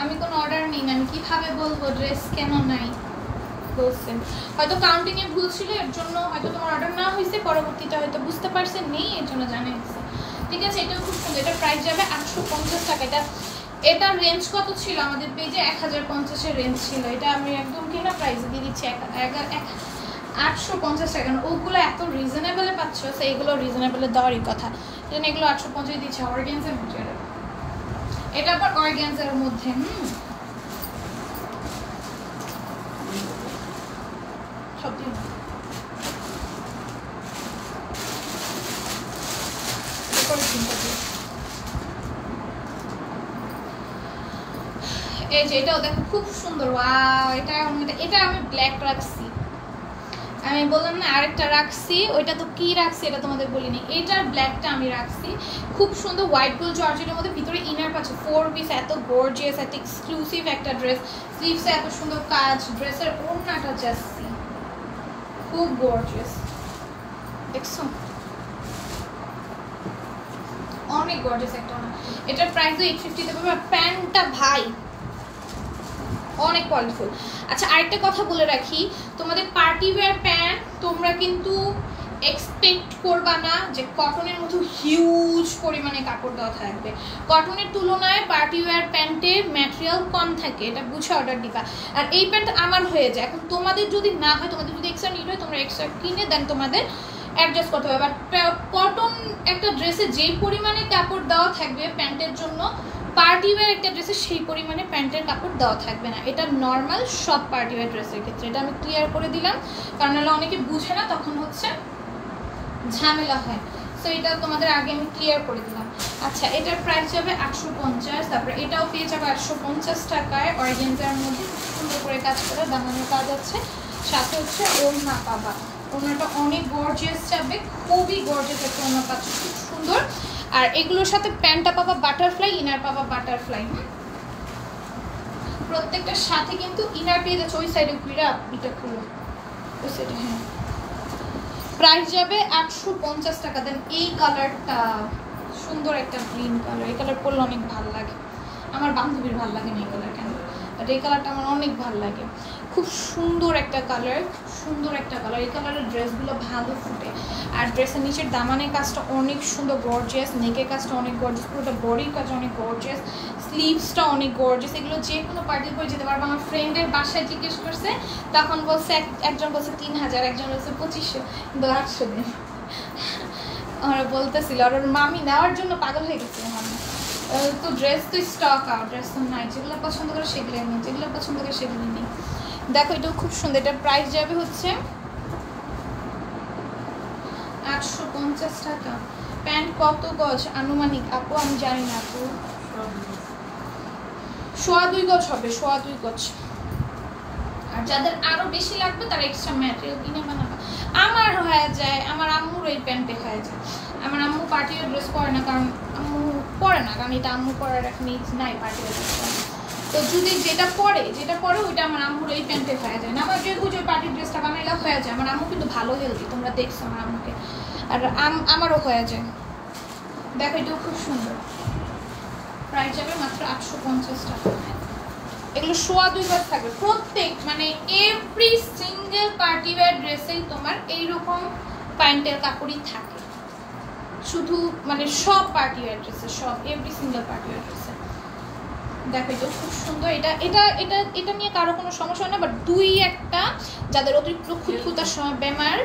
আমি কোনো অর্ডার নিই না। আমি কীভাবে বলবো ড্রেস কেন নাই? বলছেন হয়তো কাউন্টিংয়ে ভুল ছিল, এর জন্য হয়তো তোমার অর্ডার না হয়েছে, পরবর্তীতে হয়তো বুঝতে পারছেন নেই, এর জন্য জানিয়ে দিচ্ছে, ঠিক আছে। এটাও খুব সুন্দর, এটার প্রাইস যাবে 850 টাকা। এটার রেঞ্জ কত ছিল আমাদের পেজে? 1050-এর রেঞ্জ ছিল। এটা আমি একদম কেনা প্রাইসে দিয়ে দিচ্ছি 850 টাকা। ওগুলো এত রিজনেবলে পাচ্ছ, সেইগুলো রিজনেবলে দেওয়ারই কথা, যেন এগুলো 850 দিচ্ছে। অর্গানজার ম্যাটেরিয়াল, এটা আবার অর্গানজার মধ্যে। সব দিন এই যে এটাও দেখো খুব সুন্দর। ওয়াও, এটা আমি ব্ল্যাক রাখছি, আমি বললাম না আরেকটা রাখছি, ওইটা তো কি রাখছি এটা তোমাদের বলিনি। এটার ব্ল্যাকটা আমি রাখছি, খুব সুন্দর হোয়াইট গোল্ড জর্জেটের মধ্যে, ভিতরে ইনার পাচ্ছে 4 পিস, এত গর্জিয়াস, এত এক্সক্লুসিভ একটা ড্রেস। স্লিভসে এত সুন্দর কাজ, ড্রেসের ওড়নাটা যাচ্ছি খুব গর্জিয়াস, দেখছো অনেক গর্জিয়াস একটা ওড়না। এটার প্রাইস 850 দেবে। প্যান্টটা ভাই অনেক কোয়ালিটিফুল। আচ্ছা আরেকটা কথা বলে রাখি, তোমাদের পার্টি ওয়্যার প্যান্ট তোমরা কিন্তু এক্সপেক্ট করবা না যে কটনের মতো হিউজ পরিমাণে কাপড় দেওয়া থাকবে। কটনের তুলনায় পার্টি ওয়্যার প্যান্টে ম্যাটেরিয়াল কম থাকে, এটা বুঝে অর্ডার দিবা। আর এই প্যান্ট আমার হয়ে যায়, এখন তোমাদের যদি না হয়, তোমাদের যদি এক্সট্রা নিড হয় তোমরা এক্সট্রা কিনে দেন তোমাদের অ্যাডজাস্ট করতে হবে। বাট কটন একটা ড্রেসে যেই পরিমাণে কাপড় দেওয়া থাকবে প্যান্টের জন্য, পার্টি ওয়্যার একটা ড্রেসে সেই পরিমাণে প্যান্টের কাপড় দেওয়া থাকবে না। এটা নর্মাল সব পার্টি ওয়্যার ড্রেসের ক্ষেত্রে, এটা আমি ক্লিয়ার করে দিলাম, কারণ নাহলে অনেকে বুঝে না, তখন হচ্ছে ঝামেলা হয়। সো এটা তোমাদের আগে আমি ক্লিয়ার করে দিলাম। আচ্ছা, এটার প্রাইস যাবে 850। তারপরে এটাও পেয়ে যাবে 850 টাকায় অর্গানজার মধ্যে, সুন্দর করে কাজ করে দামানোর কাজ আছে, সাথে হচ্ছে ওড়না পাবা। ওড়নাটা অনেক গর্জিয়াস যাবে, খুবই গর্জিয়াস একটা ওড়না পাচ্ছ, খুব সুন্দর। আর এগুলোর সাথে প্যান্টটা পাবা বাটারফ্লাই, ইনার পাবা বাটারফ্লাই। প্রত্যেকটার সাথে কিন্তু ইনার পেয়ে যাচ্ছে। ওই সাইডে ঘুরা এটা খুলো, ওই সাইডে। হ্যাঁ, প্রাইস যাবে 850 টাকা। দেন এই কালারটা সুন্দর একটা গ্রিন কালার, এই কালার পরলে অনেক ভালো লাগে। আমার বান্ধবীর ভালো লাগে না এই কালার, কেন, বাট এই কালারটা আমার অনেক ভালো লাগে। খুব সুন্দর একটা কালার, সুন্দর একটা কালার। এই কালারের ড্রেসগুলো ভালো ফুটে। আর ড্রেসের নিচের দামানের কাজটা অনেক সুন্দর গর্জিয়াস, নেকের কাজটা অনেক গর্জিয়াস, পুরোটা বডির কাজ অনেক গর্জিয়াস, স্লিভসটা অনেক গর্জিয়াস। এগুলো যে কোনো পার্টির করে যেতে পারবো। আমার ফ্রেন্ডের বাসায় জিজ্ঞেস করছে, তখন বলছে একজন বলছে 3000, একজন বলছে 2500, কিন্তু 800 দিন। আমরা বলতেছিল, আর ওর মামি নেওয়ার জন্য পাগল হয়ে গেছে। তো ড্রেস তো স্টক আউট, ড্রেস তো নাই। যেগুলো পছন্দ করে সেগুলো নেই, যেগুলো পছন্দ করে সেগুলো নেই। দেখো এটাও খুব সুন্দর। এটার প্রাইস যাবে হচ্ছে 850 টাকা। প্যান্ট কত গজ আনুমানিক আপু? আমি জানি না আপু, 2.5 গজ হবে, 2.5 গজ। আর যাদের আরো বেশি লাগবে তারা এক্সট্রা ম্যাটেরিয়াল কিনে বানাবে। আমার হয়ে যায়, আমার আম্মুর এই প্যান্টে হয়ে যায়। আমার আম্মু পার্টি ড্রেস পরে না, কারণ আম্মু পরে না, কারণ এটা আম্মু পরার এখন ইজ নাই পার্টি ড্রেস পরে। তো যদি যেটা পরে ওইটা আমার আম্মুর এই প্যান্টে হয়ে যায় না। আমার যেহেতু যে পার্টির ড্রেসটা বানাইলা হয়ে যায়। আমার আম্মু কিন্তু ভালো হেলদি, তোমরা দেখছো আমার আম্মুকে, আর আমারও হয়ে যায়। দেখো এটাও খুব সুন্দর। প্রাইস যাবে মাত্র 850 টাকা। এগুলো 2.5 গজ থাকবে প্রত্যেক, মানে এভরি সিঙ্গেল পার্টি ওয়্যার ড্রেসেই তোমার এইরকম প্যান্টের কাপড়ই থাকে, শুধু মানে সব পার্টি ওয়্যার ড্রেসে, সব এভরি সিঙ্গেল পার্টি ওয়্যার ড্রেসে। দেখো এটা খুব সুন্দর। এটা এটা এটা এটা নিয়ে কারো কোনো সমস্যা হয় না, বাট দুই একটা যাদের অতিরিক্ত খুঁতখুতার সময় বেমার,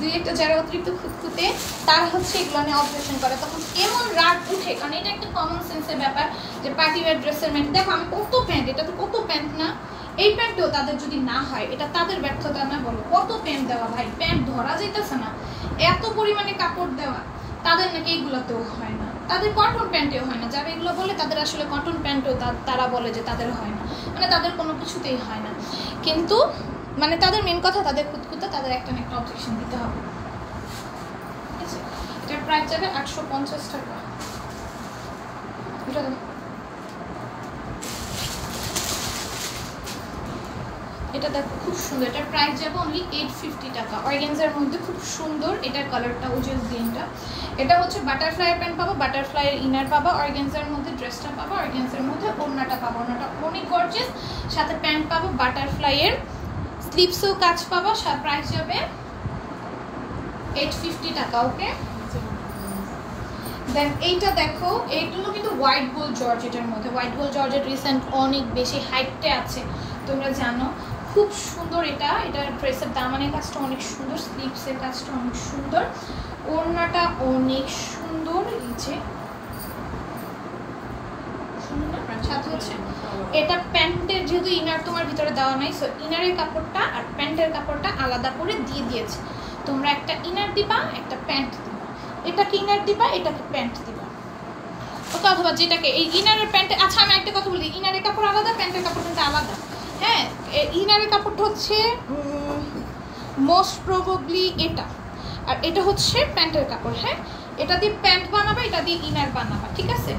দুই একটা যারা অতিরিক্ত খুঁতখুঁতে, তারা হচ্ছে এগুলো নিয়ে অবজেকশন করে, তখন এমন রাগ উঠে। কারণ এটা একটা কমন সেন্সের ব্যাপার যে পার্টি ওয়্যার ড্রেসের ম্যাট, দেখো আমি কত প্যান্ট, এটা তো কত প্যান্ট না, এই প্যান্টও তাদের যদি না হয় এটা তাদের ব্যর্থতা না, বলো কত প্যান্ট দেওয়া, ভাই প্যান্ট ধরা যাইতেছে না, এত পরিমাণে কাপড় দেওয়া, তাদের নাকি এইগুলোতেও হয় না, তাদের কটন প্যান্টেও হয় না। যারা এগুলো বলে তাদের আসলে কটন প্যান্টও তারা বলে যে তাদের হয় না, মানে তাদের কোনো কিছুতেই হয় না। কিন্তু মানে তাদের মেন কথা তাদের খুঁতখুঁতে, তাদের একটা না একটা অবজেকশন দিতে হবে। ঠিক আছে, এটার প্রাইস যাবে 850 টাকা। এটা এটা দেখো খুব সুন্দর। এটার প্রাইস যাবে অনলি 850 টাকা। অর্গানজার মধ্যে খুব সুন্দর। এটার কালারটা উজ্জ্বল গ্রিনটা। এটা হচ্ছে বাটারফ্লাই প্যান্ট পাবা, বাটারফ্লাইয়ের ইনার পাবা, অর্গানজার মধ্যে ড্রেসটা পাবা, অর্গানজার মধ্যে ওড়নাটা পাবা, ওড়নাটা অনেক গর্জিয়াস, সাথে প্যান্ট পাবা বাটারফ্লাইয়ের, স্লিভসেও কাজ পাবা। প্রাইস যাবে 850 টাকা। ওকে, দেন এইটা দেখো, এইগুলো কিন্তু হোয়াইট গোল্ড জর্জেটের মধ্যে। হোয়াইট গোল্ড জর্জেট রিসেন্ট অনেক বেশি হাইটে আছে, তোমরা জানো, খুব সুন্দর। এটার ড্রেসের দামানের কাজটা অনেক সুন্দর, স্লিভসের কাজটা অনেক সুন্দর, ওড়নাটা অনেক সুন্দর। এই যে সাথে হচ্ছে এটা প্যান্টের, যেহেতু ইনার তোমার ভিতরে দেওয়া নাই, সো ইনারের কাপড়টা আর প্যান্টের কাপড়টা আলাদা করে দিয়ে দিয়েছে। তোমরা একটা ইনার দিবা, একটা প্যান্ট দিবা, এটাকে ইনার দিবা, এটাকে প্যান্ট দিবা, ওকে, অথবা যেটাকে এই ইনারের প্যান্টে। আচ্ছা আমি একটা কথা বলি, ইনারের কাপড় আলাদা, প্যান্টের কাপড় কিন্তু আলাদা। হ্যাঁ, ইনারের কাপড়টা হচ্ছে মোস্ট প্রবাবলি এটা, আর এটা হচ্ছে প্যান্টের কাপড়। হ্যাঁ, এটা দিয়ে প্যান্ট বানাবা, এটা দিয়ে ইনার বানাবা, ঠিক আছে।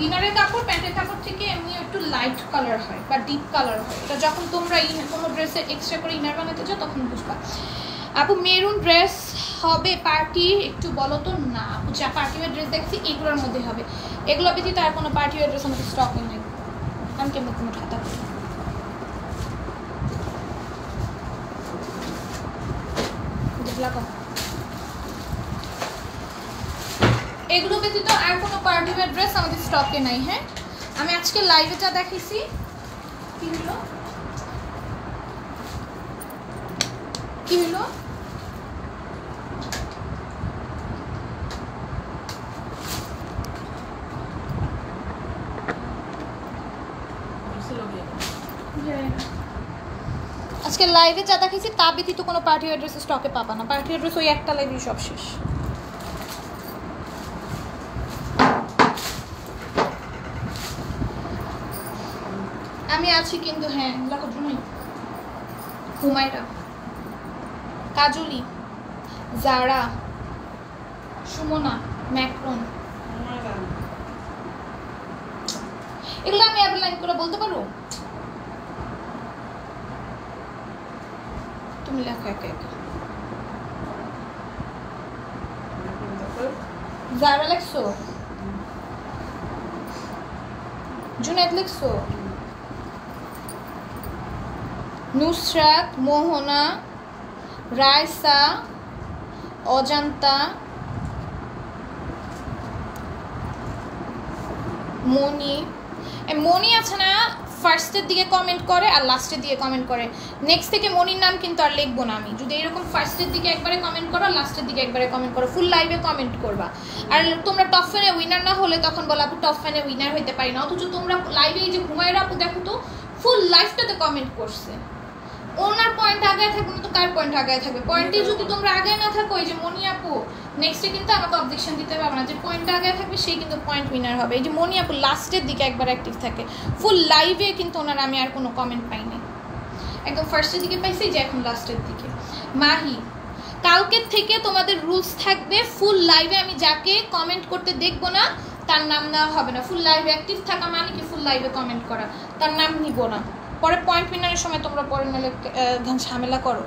ইনারের কাপড় প্যান্টের কাপড় থেকে এমনি একটু লাইট কালার হয় বা ডিপ কালার হয়। এটা যখন তোমরা কোনো ড্রেসে এক্সট্রা করে ইনার বানাতে চাও তখন বুঝবা। আপু মেরুন ড্রেস হবে পার্টি, একটু বলো তো। না আপু, যা পার্টি ওয়ার ড্রেস দেখছি এগুলোর মধ্যে হবে, এগুলো ব্যতীত আর কোনো পার্টি ওয়ার ড্রেস আমাদের স্টকে নেই। আমি কেমন কোনো খাতা দেখলাম, এগুলো ব্যতীত আর কোনো পার্টি ওয়্যার ড্রেস আমাদের স্টকে নাই। হ্যাঁ, আমি আজকে লাইভে যা দেখিয়েছি, কি হলো কি হলো, আজকে লাইভে যা দেখাইছি তা ব্যতীত কোনো পার্টি অ্যাড্রেস স্টকে পাবা না। পার্টি অ্যাড্রেস ওই একটা লাইভেই সব শেষ। আমি আছি কিন্তু, হ্যাঁ লাখজনই। হুমায়রা, কাজলি, জারা, সুমনা, ম্যাক্রন, এগুলো আমি অ্যাপ্লাই করে বলতে পারো? তুমি লেখো একা একা। জারা লেখছো, জুনায়েদ লেখছো, নুসরাত, মোহনা, রায়সা, অজান্তা, মনি। মনি আছে না, ফার্স্টের দিকে কমেন্ট করে আর লাস্টের দিকে কমেন্ট করে। নেক্সট থেকে মনির নাম কিন্তু আর লিখবো না আমি। যদি এরকম ফার্স্টের দিকে একবারে কমেন্ট করো, লাস্টের দিকে একবারে কমেন্ট করো, ফুল লাইভে কমেন্ট করবা। আর তোমরা টপ ফ্যানে উইনার না হলে তখন বলো আপু টপ ফ্যানে উইনার হইতে পারি না। অথচ তোমরা লাইভে এই যে হুমায়রা আপু দেখো তো ফুল লাইভটাতে কমেন্ট করছে। ওনার পয়েন্ট আগায় থাকবে না তো কার পয়েন্ট আগায় থাকবে? পয়েন্টে যদি তোমরা আগায় না থাকো, এই যে মনি আপু নেক্সটে কিন্তু আমাকে অবজেকশন দিতে পারবে না। যে পয়েন্টটা আগায় থাকবে সেই কিন্তু পয়েন্ট উইনার হবে। এই যে মনি আপু লাস্টের দিকে একবার অ্যাক্টিভ থাকে, ফুল লাইভে কিন্তু ওনার আমি আর কোনো কমেন্ট পাইনি, একদম ফার্স্টের দিকে পাইছি, যে এখন লাস্টের দিকে। মাহি, কালকের থেকে তোমাদের রুলস থাকবে, ফুল লাইভে আমি যাকে কমেন্ট করতে দেখবো না তার নাম নেওয়া হবে না। ফুল লাইভে অ্যাক্টিভ থাকা মানে কি ফুল লাইভে কমেন্ট করা, তার নাম নিব না। পরে পয়েন্ট উইনারের সময় তোমরা পরে নাহলে ঝামেলা করো,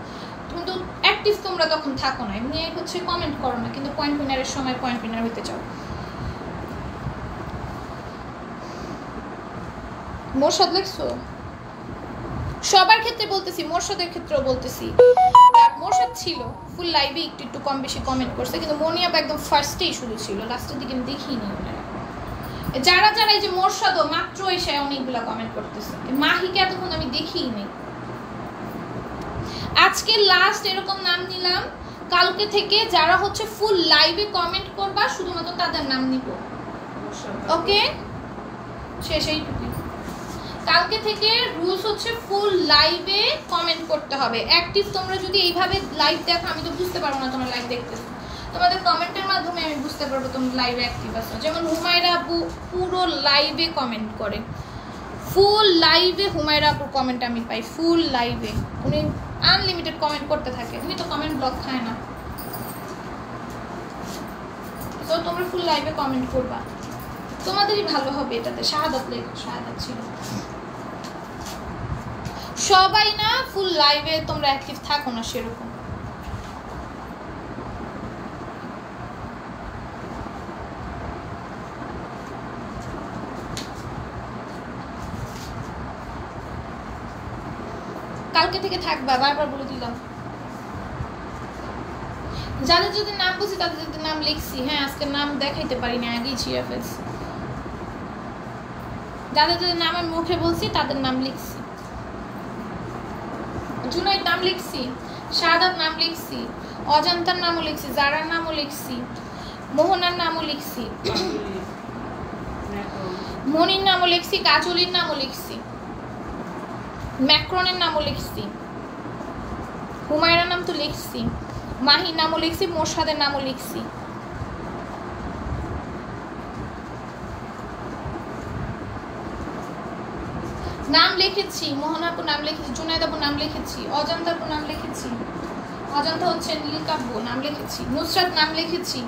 কিন্তু অ্যাক্টিভ তোমরা তখন থাকো না, এমনি হচ্ছে কমেন্ট করো না, কিন্তু পয়েন্ট উইনারের সময় পয়েন্ট উইনার হইতে চাও। মোরশাদ লেখছো? সবার ক্ষেত্রে বলতেছি, মোরশাদের ক্ষেত্রেও বলতেছি। মোরশাদ ছিল ফুল লাইভে একটু একটু কম বেশি কমেন্ট করছে, কিন্তু মনিয়াবা একদম ফার্স্টেই শুরু ছিল, লাস্টের দিকে আমি দেখিনি ওনারা। যারা যারা এই যে মোরশাদও মাত্র এসে অনেকগুলা কমেন্ট করতেছে, মাহিকে এতক্ষণ আমি দেখিই নেই। আজকে লাস্ট এরকম নাম নিলাম, কালকে থেকে যারা হচ্ছে ফুল লাইভে কমেন্ট করবা শুধুমাত্র তাদের নাম নিব, ওকে? শেষ এইটুকুই। কালকে থেকে রুলস হচ্ছে ফুল লাইভে কমেন্ট করতে হবে। অ্যাক্টিভ তোমরা যদি এইভাবে লাইভ দেখো, আমি তো বুঝতে পারবো না তোমরা লাইভ দেখতেছো, তোমাদের কমেন্টের মাধ্যমে আমি বুঝতে পারবো তোমরা লাইভে অ্যাক্টিভ আছো। যেমন হুমায়রা আপু পুরো লাইভে কমেন্ট করে, ফুল লাইভে হুমায়রা আপুর কমেন্ট আমি পাই, ফুল লাইভে উনি আনলিমিটেড কমেন্ট করতে থাকে, উনি তো কমেন্ট ব্লক খায় না। তো তোমরা ফুল লাইভে কমেন্ট করবা, তোমাদেরই ভালো হবে এটাতে। শাহাদাত লেখো, শাহাদাত ছিল। সবাই না ফুল লাইভে তোমরা অ্যাক্টিভ থাকো না সেরকম। কালকে থেকে থাকবা, বারবার বলে দিলাম। যাদের যদি নাম বুঝি তাদের যদি নাম লিখছি, হ্যাঁ আজকে নাম দেখাইতে পারি না, আগেই ছিঁড়ে ফেলছি। যাদের যাদের নাম আমি মুখে বলছি তাদের নাম লিখছি। জুনাইদ নাম লিখছি, শাহাদাত নাম লিখছি, অজান্তার নামও লিখছি, জারার নামও লিখছি, মোহনার নামও লিখছি, মনির নামও লিখছি, কাজলির নামও লিখছি, ম্যাক্রনের নামও লিখছি, হুমায়রার নাম তো লিখছি, মাহির নামও লিখছি, মোরশাদের নামও লিখছি। নাম লিখেছি, মোহনাপুর নাম লিখেছি, জুনাইদাপুর নাম লিখেছি, অজান্তাপুর নাম লিখেছি, অজান্তা হচ্ছে নীলকাব্য নাম লিখেছি, নুসরাত নাম লিখেছি।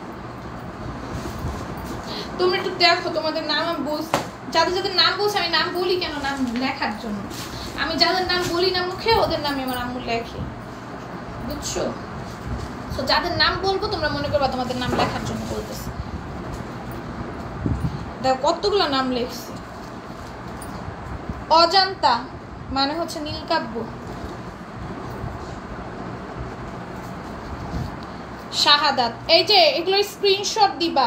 তোমরা একটু দেখো তোমাদের নাম আমি বলছি, যাদের যাদের নাম বলছি আমি নাম বলি কেন, নাম লেখার জন্য। আমি যাদের নাম বলি না মুখে ওদের নামে আমার আম্মু লেখে, বুঝছো? তো যাদের নাম বলবো তোমরা মনে করবা তোমাদের নাম লেখার জন্য বলতেছি। দেখো কতগুলো নাম লিখছি। অজান্তা মানে হচ্ছে নীলকাব্য, শাহাদাত, এই যে এগুলো স্ক্রিনশট দিবা,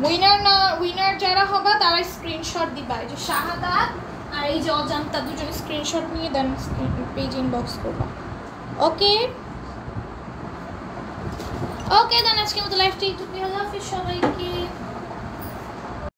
উইনার না উইনার যারা হবে তারা স্ক্রিনশট দিবা। এই যে শাহাদাত আর এই যে অজান্তা দুজন স্ক্রিনশট নিয়ে দেন পেজ ইনবক্স করবা, ওকে? ওকে দেন আজকের মতো লাইভটা এইটুকুই, আল্লাহ হাফেজ সবাইকে।